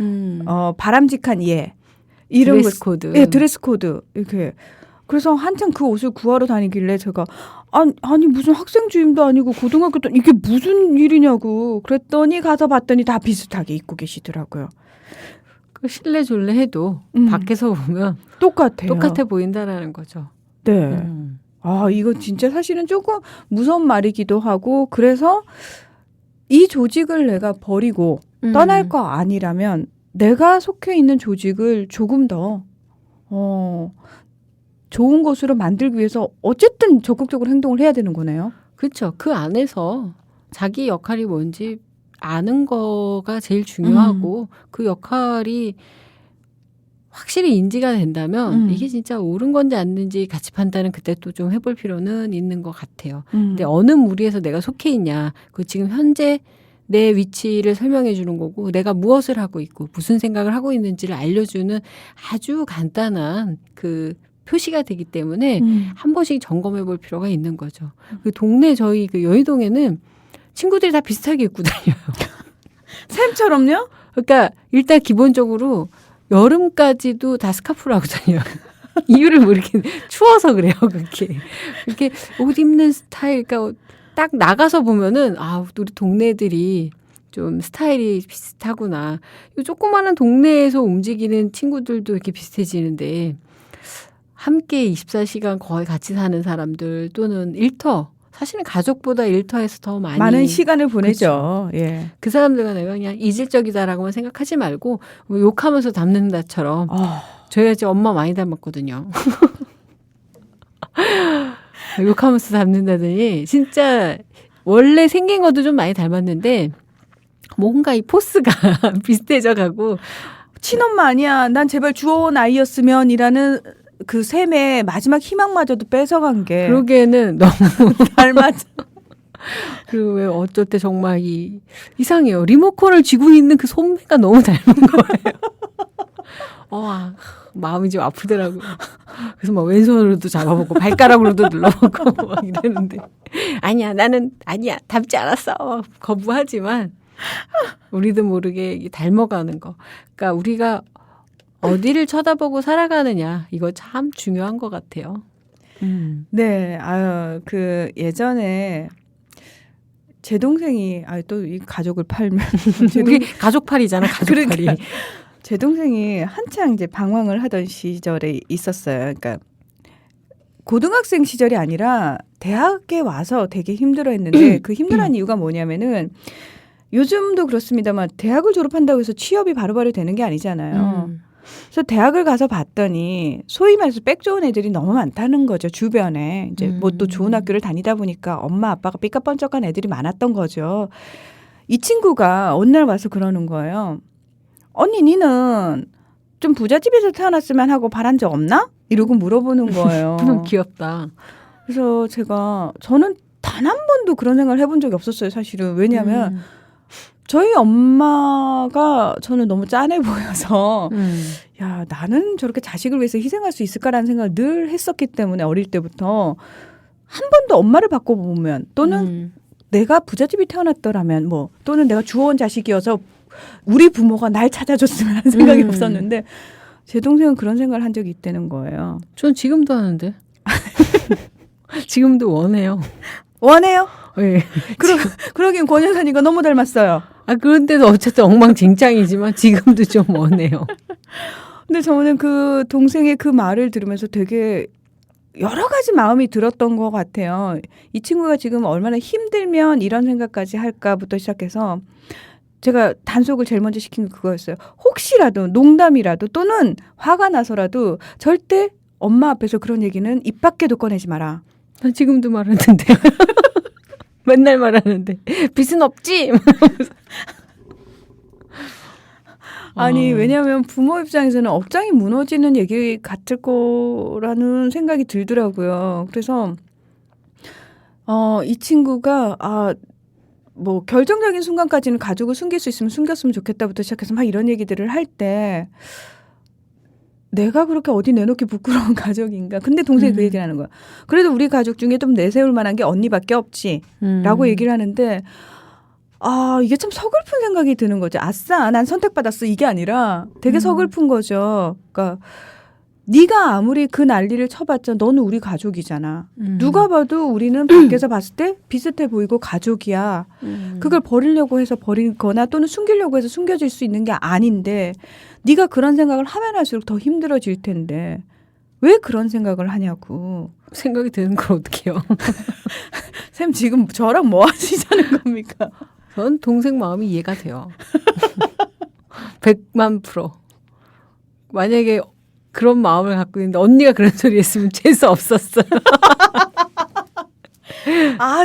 S1: 바람직한 이런
S2: 드레스 코드.
S1: 예, 드레스 코드 이렇게. 그래서 한참 그 옷을 구하러 다니길래 제가 아니 무슨 학생 주임도 아니고 고등학교 때 이게 무슨 일이냐고 그랬더니 가서 봤더니 다 비슷하게 입고 계시더라고요.
S2: 그 실례졸래 해도 밖에서 보면
S1: 똑같아
S2: 보인다라는 거죠.
S1: 네. 이거 진짜 사실은 조금 무서운 말이기도 하고 그래서 이 조직을 내가 버리고 떠날 거 아니라면 내가 속해 있는 조직을 조금 더 좋은 곳으로 만들기 위해서 어쨌든 적극적으로 행동을 해야 되는 거네요.
S2: 그렇죠. 그 안에서 자기 역할이 뭔지 아는 거가 제일 중요하고 그 역할이 확실히 인지가 된다면 이게 진짜 옳은 건지 아닌지 가치 판단은 그때 또 좀 해볼 필요는 있는 것 같아요. 근데 어느 무리에서 내가 속해 있냐. 그 지금 현재 내 위치를 설명해 주는 거고 내가 무엇을 하고 있고 무슨 생각을 하고 있는지를 알려주는 아주 간단한 그 표시가 되기 때문에 한 번씩 점검해 볼 필요가 있는 거죠. 그 동네 저희 그 여의동에는 친구들이 다 비슷하게 입고 다녀요.
S1: 쌤처럼요?
S2: 그러니까 일단 기본적으로 여름까지도 다 스카프를 하고 다녀요. 이유를 모르겠는데 추워서 그래요. 그렇게 옷 입는 스타일, 그러니까 딱 나가서 보면은 우리 동네들이 좀 스타일이 비슷하구나. 이 조그마한 동네에서 움직이는 친구들도 이렇게 비슷해지는데 함께 24시간 거의 같이 사는 사람들 또는 일터 사실은 가족보다 일터에서 더 많은
S1: 시간을 보내죠.
S2: 그쵸.
S1: 예.
S2: 그 사람들과 내가 그냥 이질적이다라고만 생각하지 말고 뭐 욕하면서 닮는다처럼 저희가 이제 엄마 많이 닮았거든요. 욕하면서 닮는다더니 진짜 원래 생긴 것도 좀 많이 닮았는데 뭔가 이 포스가 비슷해져 가고
S1: 친엄마 아니야. 난 제발 주워온 아이였으면이라는 그 셈의 마지막 희망마저도 뺏어간 게
S2: 그러기에는 너무
S1: 닮았죠.
S2: 그리고 왜 어쩔 때 정말 이상해요. 리모컨을 쥐고 있는 그 손매가 너무 닮은 거예요. 마음이 좀 아프더라고요. 그래서 막 왼손으로도 잡아보고 발가락으로도 눌러보고 막 이러는데 나는 닮지 않았어. 거부하지만 우리도 모르게 닮아가는 거. 그러니까 우리가 어디를 쳐다보고 살아가느냐 이거 참 중요한 것 같아요.
S1: 네, 그 예전에 제 동생이 또 이 가족을 팔면
S2: 우리 가족팔이잖아. 가족팔이.
S1: 그러니까 제 동생이 한창 이제 방황을 하던 시절에 있었어요. 그러니까 고등학생 시절이 아니라 대학에 와서 되게 힘들어했는데 그 힘들어하는 이유가 뭐냐면은 요즘도 그렇습니다만 대학을 졸업한다고 해서 취업이 바로바로 되는 게 아니잖아요. 그래서 대학을 가서 봤더니 소위 말해서 빽 좋은 애들이 너무 많다는 거죠. 주변에 이제 뭐 또 좋은 학교를 다니다 보니까 엄마 아빠가 삐까뻔쩍한 애들이 많았던 거죠. 이 친구가 어느 날 와서 그러는 거예요. 언니 니는 좀 부잣집에서 태어났으면 하고 바란 적 없나? 이러고 물어보는 거예요.
S2: 너무 귀엽다.
S1: 그래서 저는 단 한 번도 그런 생각을 해본 적이 없었어요. 사실은. 왜냐하면 저희 엄마가 저는 너무 짠해 보여서 야 나는 저렇게 자식을 위해서 희생할 수 있을까라는 생각을 늘 했었기 때문에 어릴 때부터 한 번도 엄마를 바꿔보면 또는 내가 부잣집이 태어났더라면 뭐 또는 내가 주워온 자식이어서 우리 부모가 날 찾아줬으면 하는 생각이 없었는데 제 동생은 그런 생각을 한 적이 있다는 거예요.
S2: 전 지금도 하는데. 지금도 원해요.
S1: 원해요?
S2: 네.
S1: 그러긴 권 여사님과 너무 닮았어요.
S2: 그런데도 어쨌든 엉망진창이지만 지금도 좀 원해요.
S1: 근데 저는 그 동생의 그 말을 들으면서 되게 여러 가지 마음이 들었던 것 같아요. 이 친구가 지금 얼마나 힘들면 이런 생각까지 할까부터 시작해서 제가 단속을 제일 먼저 시킨 게 그거였어요. 혹시라도 농담이라도 또는 화가 나서라도 절대 엄마 앞에서 그런 얘기는 입 밖에도 꺼내지 마라.
S2: 난 지금도 말하는데. 맨날 말하는데. 빚은 없지?
S1: 아니 왜냐하면 부모 입장에서는 업장이 무너지는 얘기 같을 거라는 생각이 들더라고요. 그래서 이 친구가 뭐 결정적인 순간까지는 가족을 숨길 수 있으면 숨겼으면 좋겠다부터 시작해서 막 이런 얘기들을 할 때 내가 그렇게 어디 내놓기 부끄러운 가족인가. 근데 동생이 그 얘기를 하는 거야. 그래도 우리 가족 중에 좀 내세울 만한 게 언니밖에 없지 라고 얘기를 하는데 이게 참 서글픈 생각이 드는 거죠. 아싸 난 선택받았어 이게 아니라 되게 서글픈 거죠. 그러니까 네가 아무리 그 난리를 쳐봤자 너는 우리 가족이잖아. 누가 봐도 우리는 밖에서 봤을 때 비슷해 보이고 가족이야. 그걸 버리려고 해서 버리거나 또는 숨기려고 해서 숨겨질 수 있는 게 아닌데 네가 그런 생각을 하면 할수록 더 힘들어질 텐데 왜 그런 생각을 하냐고.
S2: 생각이 드는 걸 어떡해요.
S1: 쌤 지금 저랑 뭐 하시자는 겁니까?
S2: 전 동생 마음이 이해가 돼요. 100만%. 만약에 그런 마음을 갖고 있는데 언니가 그런 소리 했으면 재수 없었어요.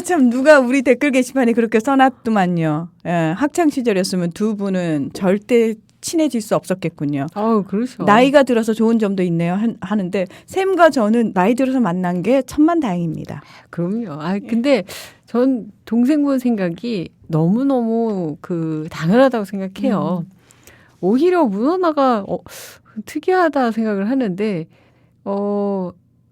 S1: 참 누가 우리 댓글 게시판에 그렇게 써놨더만요. 예, 학창 시절이었으면 두 분은 절대 친해질 수 없었겠군요.
S2: 그렇죠.
S1: 나이가 들어서 좋은 점도 있네요 하는데 샘과 저는 나이 들어서 만난 게 천만다행입니다.
S2: 그럼요. 근데 전 동생분 생각이 너무너무 당연하다고 생각해요. 오히려 문헌아가 특이하다 생각을 하는데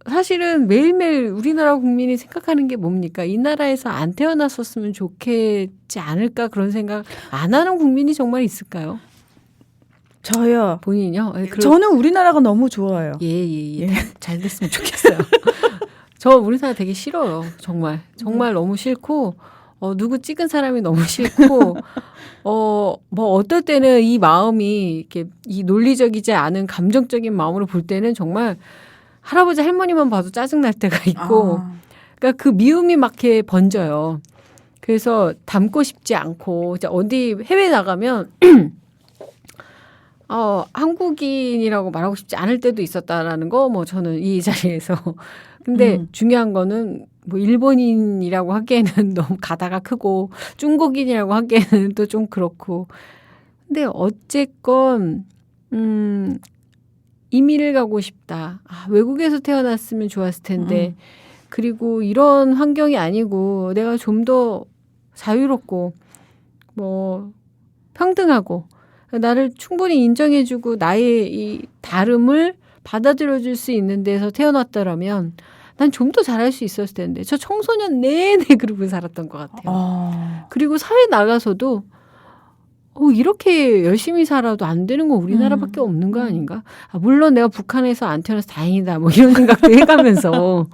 S2: 사실은 매일매일 우리나라 국민이 생각하는 게 뭡니까? 이 나라에서 안 태어났었으면 좋겠지 않을까 그런 생각 안 하는 국민이 정말 있을까요?
S1: 저요.
S2: 본인이요?
S1: 저는 우리나라가 너무 좋아요.
S2: 예. 잘 됐으면 좋겠어요. 저 우리나라 되게 싫어요. 정말 너무 싫고 누구 찍은 사람이 너무 싫고 뭐 어떨 때는 이 마음이 이렇게 이 논리적이지 않은 감정적인 마음으로 볼 때는 정말 할아버지 할머니만 봐도 짜증 날 때가 있고 그러니까 그 미움이 막 이렇게 번져요. 그래서 닮고 싶지 않고 이제 어디 해외 나가면 한국인이라고 말하고 싶지 않을 때도 있었다라는 거 뭐 저는 이 자리에서 근데 중요한 거는 뭐 일본인이라고 하기에는 너무 가다가 크고 중국인이라고 하기에는 또 좀 그렇고 근데 어쨌건 이민을 가고 싶다. 외국에서 태어났으면 좋았을 텐데 그리고 이런 환경이 아니고 내가 좀 더 자유롭고 뭐 평등하고 나를 충분히 인정해주고 나의 이 다름을 받아들여줄 수 있는 데서 태어났더라면 난 좀 더 잘할 수 있었을 텐데 저 청소년 내내 그러고 살았던 것 같아요. 그리고 사회 나가서도 이렇게 열심히 살아도 안 되는 건 우리나라밖에 없는 거 아닌가? 물론 내가 북한에서 안 태어나서 다행이다 뭐 이런 생각도 해가면서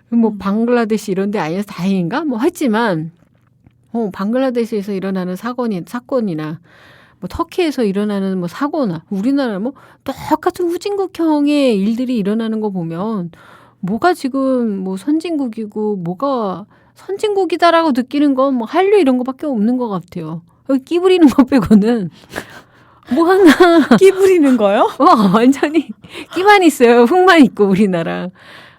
S2: 뭐 방글라데시 이런 데 아니어서 다행인가? 뭐 하지만 방글라데시에서 일어나는 사건이나 뭐 터키에서 일어나는 뭐 사고나 우리나라 뭐 똑같은 후진국형의 일들이 일어나는 거 보면 뭐가 지금 뭐 선진국이고 뭐가 선진국이다라고 느끼는 건 뭐 한류 이런 거밖에 없는 것 같아요. 끼 부리는 것 빼고는 뭐 하나
S1: 끼 부리는 거요?
S2: 완전히 끼만 있어요. 흙만 있고 우리나라.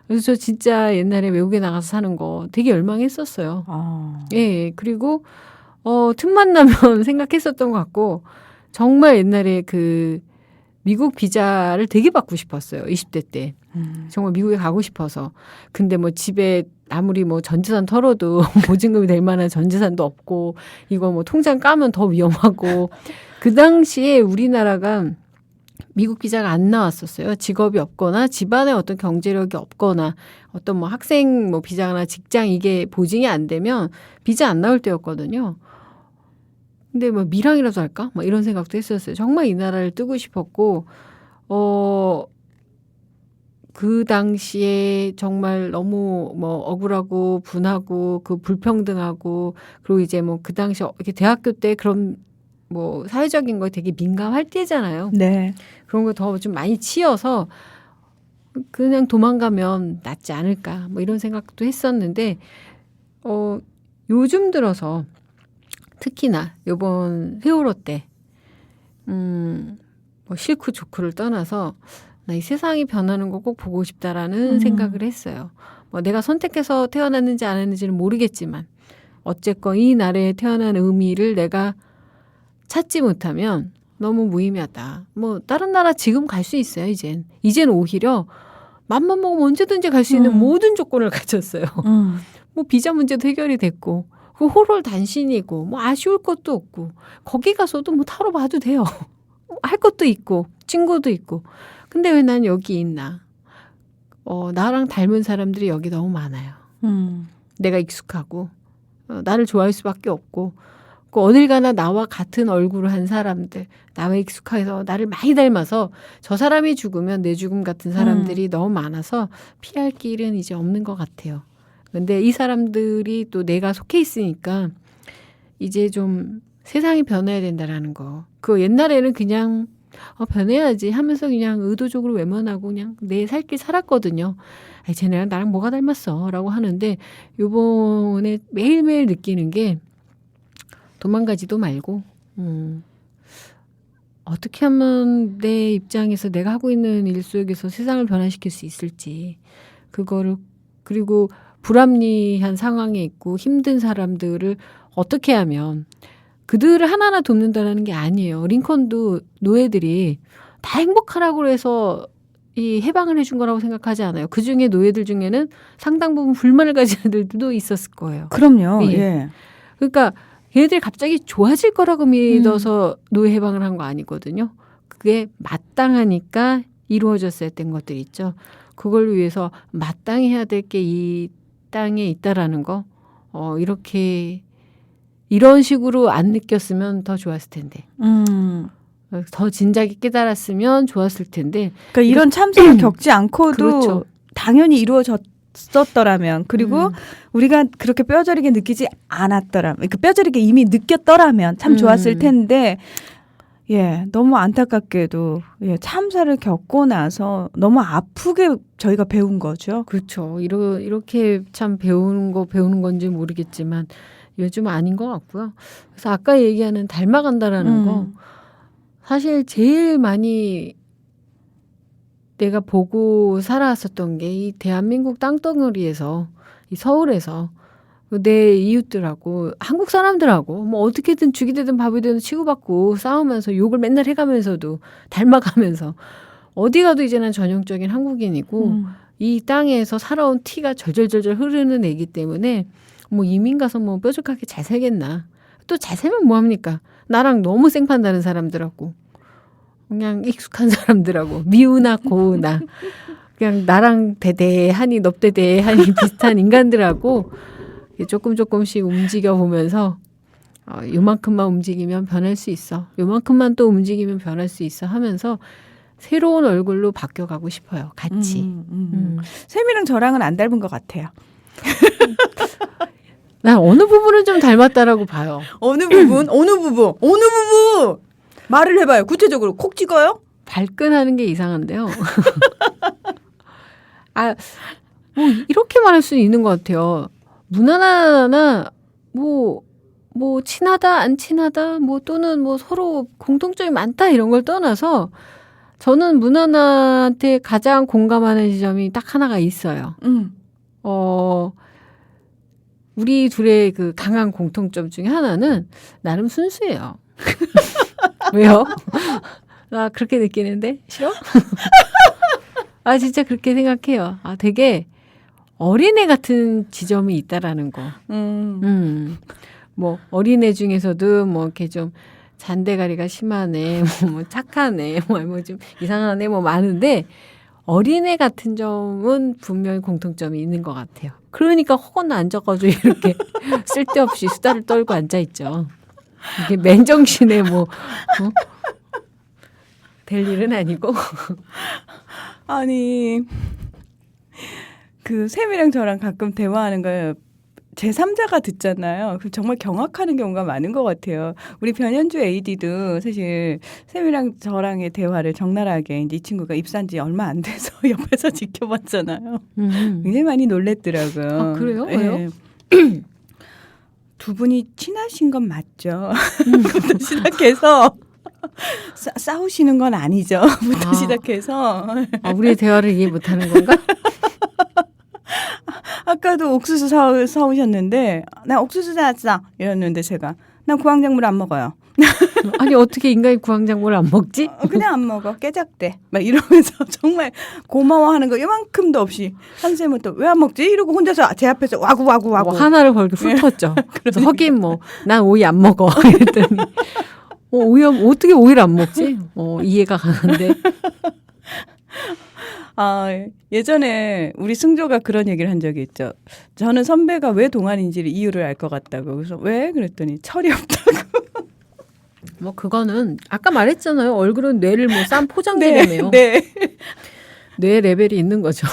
S2: 그래서 저 진짜 옛날에 외국에 나가서 사는 거 되게 열망했었어요. 예, 그리고 틈만 나면 생각했었던 것 같고 정말 옛날에 그 미국 비자를 되게 받고 싶었어요. 20대 때. 정말 미국에 가고 싶어서. 근데 뭐 집에 아무리 뭐 전재산 털어도 보증금이 될 만한 전재산도 없고 이거 뭐 통장 까면 더 위험하고 그 당시에 우리나라가 미국 비자가 안 나왔었어요. 직업이 없거나 집안에 어떤 경제력이 없거나 어떤 뭐 학생 뭐 비자나 직장 이게 보증이 안 되면 비자 안 나올 때였거든요. 근데 뭐 밀항이라도 할까? 뭐 이런 생각도 했었어요. 정말 이 나라를 뜨고 싶었고, 그 당시에 정말 너무 뭐 억울하고 분하고 그 불평등하고 그리고 이제 뭐 그 당시 이렇게 대학교 때 그런 뭐 사회적인 거에 되게 민감할 때잖아요.
S1: 네.
S2: 그런 거 더 좀 많이 치여서 그냥 도망가면 낫지 않을까 뭐 이런 생각도 했었는데, 요즘 들어서 특히나 이번 세월호 때, 뭐 싫고 좋고를 떠나서 나 이 세상이 변하는 거 꼭 보고 싶다라는 생각을 했어요. 뭐 내가 선택해서 태어났는지 안 했는지는 모르겠지만 어쨌건 이 나라에 태어난 의미를 내가 찾지 못하면 너무 무의미하다. 뭐 다른 나라 지금 갈 수 있어요. 이젠 오히려 맘만 먹으면 언제든지 갈 수 있는 모든 조건을 갖췄어요. 뭐 비자 문제도 해결이 됐고 그 호롤 단신이고 뭐 아쉬울 것도 없고 거기 가서도 뭐 타러 봐도 돼요. 할 것도 있고 친구도 있고. 근데 왜 난 여기 있나? 나랑 닮은 사람들이 여기 너무 많아요. 내가 익숙하고 나를 좋아할 수밖에 없고 그 어딜 가나 나와 같은 얼굴을 한 사람들, 나와 익숙해서 나를 많이 닮아서 저 사람이 죽으면 내 죽음 같은 사람들이 너무 많아서 피할 길은 이제 없는 것 같아요. 근데 이 사람들이 또 내가 속해 있으니까 이제 좀 세상이 변해야 된다라는 거. 그 옛날에는 그냥 변해야지 하면서 그냥 의도적으로 외면하고 그냥 내 살 길 살았거든요. 아니, 쟤네랑 나랑 뭐가 닮았어 라고 하는데 요번에 매일매일 느끼는 게 도망가지도 말고 어떻게 하면 내 입장에서 내가 하고 있는 일 속에서 세상을 변화시킬 수 있을지 그거를 그리고 불합리한 상황에 있고 힘든 사람들을 어떻게 하면 그들을 하나하나 돕는다는 게 아니에요. 링컨도 노예들이 다 행복하라고 해서 이 해방을 해준 거라고 생각하지 않아요. 그중에 노예들 중에는 상당 부분 불만을 가진 애들도 있었을 거예요.
S1: 그럼요.
S2: 예.
S1: 예.
S2: 그러니까 얘네들이 갑자기 좋아질 거라고 믿어서 노예 해방을 한 거 아니거든요. 그게 마땅하니까 이루어졌어야 했던 것들 있죠. 그걸 위해서 마땅히 해야 될 게 이 땅에 있다라는 거 이렇게 이런 식으로 안 느꼈으면 더 좋았을 텐데. 더 진작에 깨달았으면 좋았을 텐데.
S1: 그러니까 이런 참사를 겪지 않고도
S2: 그렇죠.
S1: 당연히 이루어졌었더라면 그리고 우리가 그렇게 뼈저리게 느끼지 않았더라면 그 뼈저리게 이미 느꼈더라면 참 좋았을 텐데 예, 너무 안타깝게도 예, 참사를 겪고 나서 너무 아프게 저희가 배운 거죠.
S2: 그렇죠. 이렇게 참 배우는 건지 모르겠지만 요즘 아닌 것 같고요. 그래서 아까 얘기하는 닮아간다라는 거 사실 제일 많이 내가 보고 살아왔었던 게 이 대한민국 땅덩어리에서 이 서울에서 내 이웃들하고 한국 사람들하고 뭐 어떻게든 죽이 되든 밥이 되든 치고받고 싸우면서 욕을 맨날 해가면서도 닮아가면서 어디 가도 이제는 전형적인 한국인이고 이 땅에서 살아온 티가 절절절절 흐르는 애기 때문에 뭐 이민 가서 뭐 뾰족하게 잘 살겠나. 또 잘 살면 뭐합니까? 나랑 너무 생판다는 사람들하고 그냥 익숙한 사람들하고 미우나 고우나 그냥 나랑 대대하니 넙대대하니 비슷한 인간들하고 조금씩 움직여 보면서 요만큼만 움직이면 변할 수 있어. 요만큼만 또 움직이면 변할 수 있어 하면서 새로운 얼굴로 바뀌어가고 싶어요. 같이.
S1: 쌤이랑 저랑은 안 닮은 것 같아요.
S2: 난 어느 부분은 좀 닮았다라고 봐요.
S1: 어느 부분? 어느 부분? 어느 부분? 말을 해봐요. 구체적으로 콕 찍어요?
S2: 발끈하는 게 이상한데요. 뭐 이렇게 말할 수 있는 것 같아요. 무난하나 뭐 친하다 안 친하다 뭐 또는 뭐 서로 공통점이 많다 이런 걸 떠나서 저는 문화나한테 가장 공감하는 지점이 딱 하나가 있어요. 우리 둘의 그 강한 공통점 중에 하나는 나름 순수해요. 왜요? 나 그렇게 느끼는데 싫어? 진짜 그렇게 생각해요. 되게 어린애 같은 지점이 있다라는 거. 뭐 어린애 중에서도 뭐 이렇게 좀 잔대가리가 심하네, 뭐 착하네, 뭐 좀 이상하네, 뭐 많은데 어린애 같은 점은 분명히 공통점이 있는 것 같아요. 그러니까 허건나 앉아가지고 이렇게 쓸데없이 수다를 떨고 앉아 있죠. 이게 맨정신에 될 일은 아니고.
S1: 아니 그 쌤이랑 저랑 가끔 대화하는 걸 제3자가 듣잖아요. 그럼 정말 경악하는 경우가 많은 것 같아요. 우리 변현주 AD도 사실 쌤이랑 저랑의 대화를 적나라하게 이제 이 친구가 입사한 지 얼마 안 돼서 옆에서 지켜봤잖아요. 굉장히 많이 놀랬더라고요.
S2: 그래요? 왜요?
S1: 두 분이 친하신 건 맞죠? 부터 시작해서 싸우시는 건 아니죠? 부터 시작해서
S2: 우리의 대화를 이해 못하는 건가?
S1: 아까도 옥수수 사오셨는데 나 옥수수 사왔어 이랬는데 제가 난 구황작물 안 먹어요.
S2: 아니 어떻게 인간이 구황작물을 안 먹지?
S1: 그냥 안 먹어. 깨작대. 막 이러면서 정말 고마워하는 거 이만큼도 없이 한쌤은 또 왜 안 먹지? 이러고 혼자서 제 앞에서 와구.
S2: 하나를 벌게 훑었죠. 그래서 하긴 난 오이 안 먹어. 이랬더니 어떻게 오이를 안 먹지? 이해가 가는데.
S1: 예전에 우리 승조가 그런 얘기를 한 적이 있죠. 저는 선배가 왜 동안인지를 이유를 알 것 같다고. 그래서 왜? 그랬더니 철이 없다고.
S2: 그거는 아까 말했잖아요. 얼굴은 뇌를 싼 포장지라며요.
S1: 네.
S2: 뇌 레벨이 있는 거죠.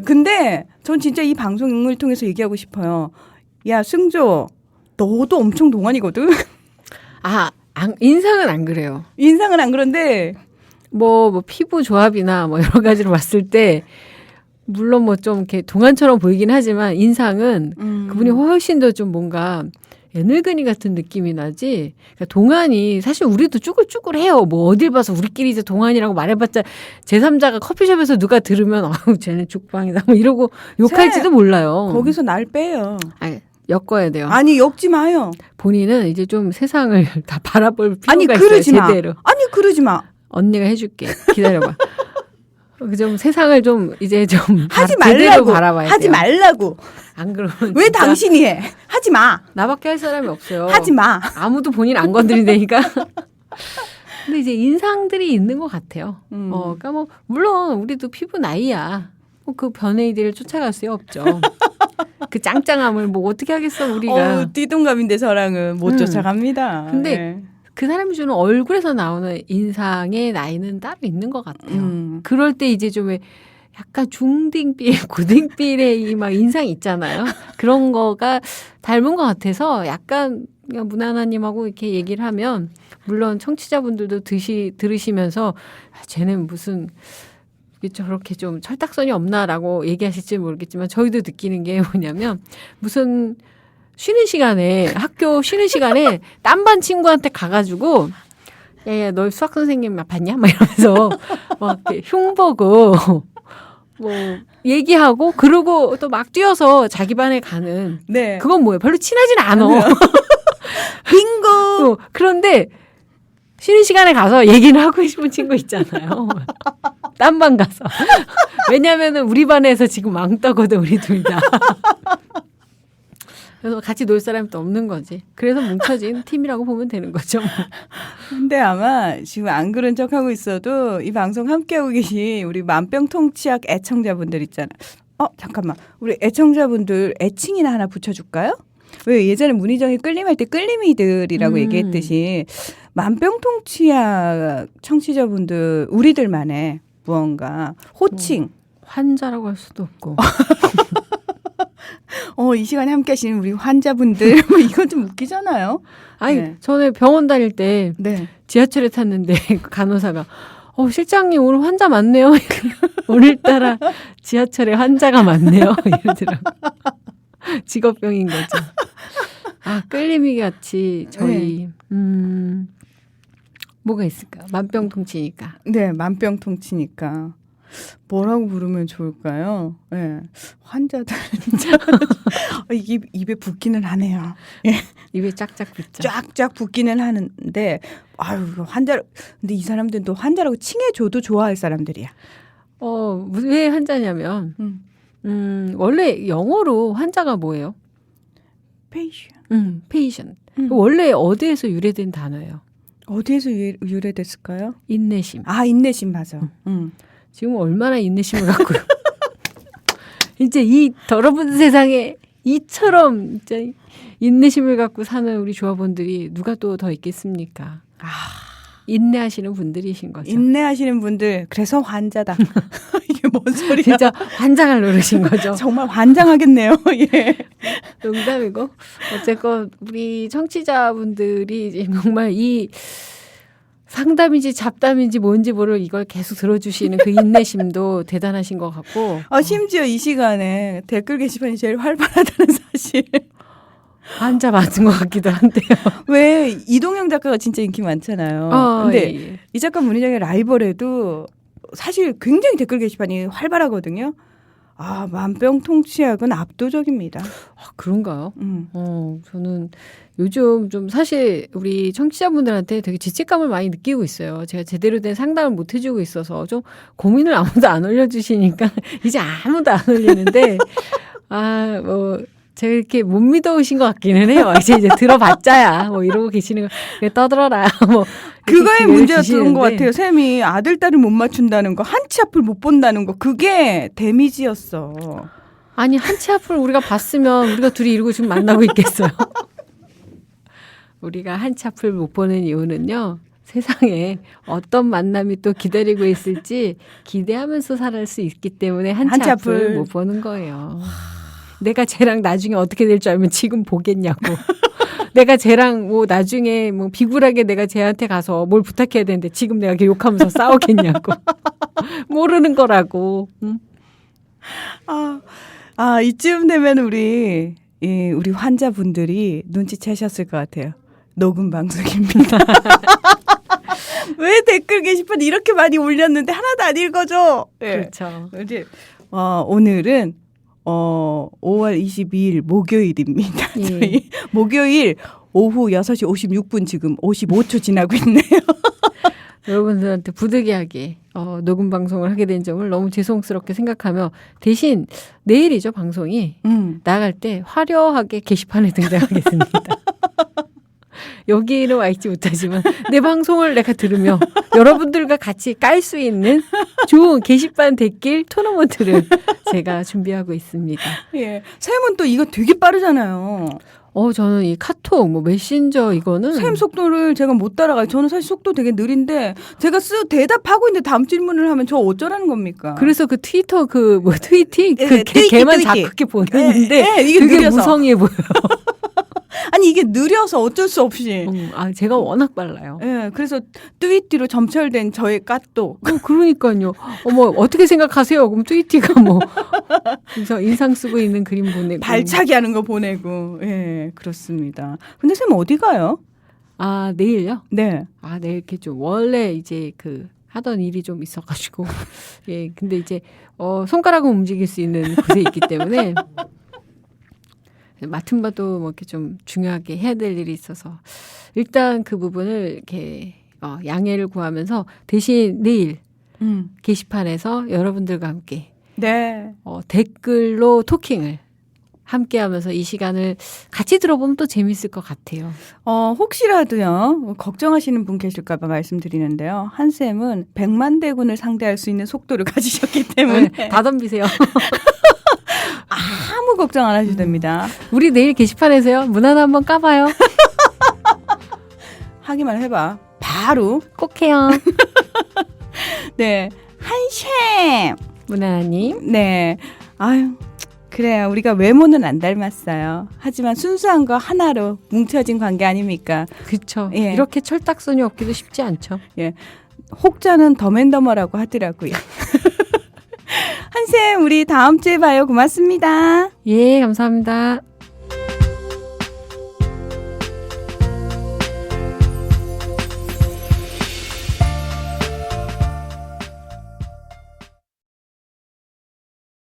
S1: 근데 전 진짜 이 방송을 통해서 얘기하고 싶어요. 야, 승조, 너도 엄청 동안이거든.
S2: 인상은 안 그래요.
S1: 인상은 안 그런데
S2: 뭐 피부 조합이나 뭐 여러 가지로 봤을 때 물론 뭐 좀 이렇게 동안처럼 보이긴 하지만 인상은 그분이 훨씬 더 좀 뭔가 애늙은이 같은 느낌이 나지. 그러니까 동안이 사실 우리도 쭈글쭈글해요. 뭐 어딜 봐서 우리끼리 이제 동안이라고 말해봤자 제3자가 커피숍에서 누가 들으면 쟤는 죽방이다 뭐 이러고 욕할지도 몰라요.
S1: 거기서 날 빼요.
S2: 엮어야 돼요.
S1: 아니 엮지 마요.
S2: 본인은 이제 좀 세상을 다 바라볼 필요가
S1: 아니,
S2: 있어요.
S1: 그러지 마.
S2: 제대로.
S1: 아니 그러지 마.
S2: 언니가 해줄게. 기다려봐. 좀 세상을 좀 이제 좀
S1: 하지
S2: 제대로
S1: 말라고.
S2: 바라봐야
S1: 하지
S2: 돼요.
S1: 말라고.
S2: 안 그러면
S1: 왜
S2: 진짜
S1: 당신이 해? 하지 마.
S2: 나밖에 할 사람이 없어요.
S1: 하지 마.
S2: 아무도 본인 안 건드린다니까. 근데 이제 인상들이 있는 것 같아요. 그러니까 뭐 물론 우리도 피부 나이야. 그 변해이들을 쫓아갈 수 없죠. 그 짱짱함을 뭐 어떻게 하겠어 우리가.
S1: 띠동갑인데 저랑은 못 쫓아갑니다.
S2: 근데
S1: 네.
S2: 그 사람이 주는 얼굴에서 나오는 인상의 나이는 따로 있는 것 같아요. 그럴 때 이제 좀 약간 중딩삘, 고딩삘의 막 인상이 있잖아요. 그런 거가 닮은 것 같아서 약간 문하나님하고 이렇게 얘기를 하면 물론 청취자분들도 들으시면서 쟤는 무슨 저렇게 좀 철딱선이 없나라고 얘기하실지 모르겠지만 저희도 느끼는 게 뭐냐면 무슨 쉬는 시간에 학교 쉬는 시간에 딴반 친구한테 가가지고 야야 너 수학 선생님 봤냐? 막 이러면서 막 이렇게 흉보고 뭐 얘기하고 그러고 또 막 뛰어서 자기 반에 가는.
S1: 네.
S2: 그건 뭐예요? 별로 친하진 않아.
S1: 빙고.
S2: 그런데 쉬는 시간에 가서 얘기를 하고 싶은 친구 있잖아요. 딴 반 가서. 왜냐면은 우리 반에서 지금 왕따거든, 우리 둘 다. 그래서 같이 놀 사람이 또 없는 거지. 그래서 뭉쳐진 팀이라고 보면 되는 거죠.
S1: 근데 아마 지금 안 그런 척하고 있어도 이 방송 함께하고 계신 우리 만병통치약 애청자분들 있잖아. 잠깐만. 우리 애청자분들 애칭이나 하나 붙여줄까요? 왜 예전에 문희정이 끌림할 때 끌림이들이라고 얘기했듯이 만병통치약 청취자분들 우리들만의 무언가 호칭.
S2: 환자라고 할 수도 없고.
S1: 이 시간에 함께 하시는 우리 환자분들 뭐 이건 좀 웃기잖아요.
S2: 아니
S1: 네.
S2: 저는 병원 다닐 때
S1: 네.
S2: 지하철에 탔는데 간호사가 실장님 오늘 환자 많네요. 오늘따라 지하철에 환자가 많네요. 이러더라고. 직업병인 거죠. 끌림이 같이 저희 뭐가 있을까? 만병통치니까.
S1: 네, 만병통치니까. 뭐라고 부르면 좋을까요? 네. 환자들. 이게 입에 붙기는 하네요. 예.
S2: 입에 짝짝 붙죠.
S1: 쫙쫙 붙기는 하는데, 환자, 근데 이 사람들은 또 환자라고 칭해줘도 좋아할 사람들이야.
S2: 왜 환자냐면, 원래 영어로 환자가 뭐예요? patient. 원래 어디에서 유래된 단어예요?
S1: 어디에서 유래됐을까요?
S2: 인내심.
S1: 인내심, 맞아.
S2: 지금 얼마나 인내심을 갖고요. 이제 이 더러운 세상에 이처럼 진짜 인내심을 갖고 사는 우리 조합원들이 누가 또 더 있겠습니까? 인내하시는 분들이신 거죠.
S1: 인내하시는 분들, 그래서 환자다. 이게 뭔 소리야?
S2: 진짜 환장을 노르신 거죠.
S1: 정말 환장하겠네요. 예.
S2: 농담이고 어쨌건 우리 청취자분들이 정말 이 상담인지 잡담인지 뭔지 모를 이걸 계속 들어주시는 그 인내심도 대단하신 것 같고.
S1: 심지어 이 시간에 댓글 게시판이 제일 활발하다는 사실.
S2: 환자 맞은 것 같기도 한데요.
S1: 왜 이동영 작가가 진짜 인기 많잖아요. 근데
S2: 예.
S1: 이 작가 문희정의 라이벌에도 사실 굉장히 댓글 게시판이 활발하거든요. 만병통치약은 압도적입니다.
S2: 그런가요? 저는 요즘 좀 사실 우리 청취자분들한테 되게 죄책감을 많이 느끼고 있어요. 제가 제대로 된 상담을 못 해주고 있어서 좀 고민을 아무도 안 올려주시니까 이제 아무도 안 올리는데 제가 이렇게 못 믿어오신 것 같기는 해요. 이제 들어봤자야 뭐 이러고 계시는 거 떠들어라 뭐
S1: 그거의 문제가 그런 것 같아요. 쌤이 아들 딸을 못 맞춘다는 거, 한치 앞을 못 본다는 거, 그게 데미지였어.
S2: 아니 한치 앞을 우리가 봤으면 우리가 둘이 이러고 지금 만나고 있겠어요. 우리가 한치 앞을 못 보는 이유는요. 세상에 어떤 만남이 또 기다리고 있을지 기대하면서 살아갈 수 있기 때문에 한치 앞을 못 보는 거예요. 내가 쟤랑 나중에 어떻게 될 줄 알면 지금 보겠냐고. 내가 쟤랑 나중에 비굴하게 내가 쟤한테 가서 뭘 부탁해야 되는데 지금 내가 이렇게 욕하면서 싸우겠냐고. 모르는 거라고. 응?
S1: 이쯤 되면 우리 환자분들이 눈치채셨을 것 같아요. 녹음 방송입니다. 왜 댓글 게시판 이렇게 많이 올렸는데 하나도 안 읽어줘?
S2: 그렇죠.
S1: 이제 오늘은 5월 22일 목요일입니다.
S2: 예.
S1: 저희 목요일 오후 6시 56분 지금 55초 지나고 있네요.
S2: 여러분들한테 부득이하게 녹음 방송을 하게 된 점을 너무 죄송스럽게 생각하며 대신 내일이죠 방송이 나갈 때 화려하게 게시판에 등장하겠습니다. 여기는 와 있지 못하지만 내 방송을 내가 들으며 여러분들과 같이 깔 수 있는 좋은 게시판 댓글 토너먼트를 제가 준비하고 있습니다.
S1: 예. 쌤은 또 이거 되게 빠르잖아요.
S2: 저는 이 카톡, 메신저 이거는
S1: 쌤 속도를 제가 못 따라가요. 저는 사실 속도 되게 느린데 제가 대답하고 있는데 다음 질문을 하면 저 어쩌라는 겁니까?
S2: 그래서 그 트위터 트위팅
S1: 트위티,
S2: 걔만
S1: 트위티.
S2: 자꾸 이렇게 보내는데
S1: 이게
S2: 되게
S1: 느려서.
S2: 무성해 보여요.
S1: 아니 이게 느려서 어쩔 수 없이.
S2: 제가 워낙 빨라요.
S1: 예, 그래서 트위티로 점철된 저의 까똑.
S2: 그러니까요. 어떻게 생각하세요? 그럼 트위티가 그래서 인상 쓰고 있는 그림 보내고.
S1: 발차기 하는 거 보내고. 예, 그렇습니다. 근데 쌤 어디 가요?
S2: 내일요?
S1: 네.
S2: 내일 이렇게 좀 원래 이제 하던 일이 좀 있어가지고. 예, 근데 이제, 손가락은 움직일 수 있는 곳에 있기 때문에. 맡은 바도 이렇게 좀 중요하게 해야 될 일이 있어서 일단 그 부분을 이렇게 양해를 구하면서 대신 내일
S1: 음.
S2: 게시판에서 여러분들과 함께
S1: 네.
S2: 댓글로 토킹을 함께 하면서 이 시간을 같이 들어보면 또 재밌을 것 같아요.
S1: 혹시라도요, 걱정하시는 분 계실까봐 말씀드리는데요. 한쌤은 100만 대군을 상대할 수 있는 속도를 가지셨기 때문에.
S2: 네, 다 덤비세요.
S1: 아무 걱정 안 하셔도 됩니다.
S2: 우리 내일 게시판에서요. 문 하나 한번 까봐요.
S1: 하기만 해봐. 바로.
S2: 꼭 해요.
S1: 네. 한샘!
S2: 문하나님.
S1: 네. 아유, 그래요. 우리가 외모는 안 닮았어요. 하지만 순수한 거 하나로 뭉쳐진 관계 아닙니까?
S2: 그렇죠.
S1: 예.
S2: 이렇게 철딱선이 없기도 쉽지 않죠.
S1: 예. 혹자는 더맨더머라고 하더라고요. 한샘, 우리 다음 주에 봐요. 고맙습니다.
S2: 예, 감사합니다.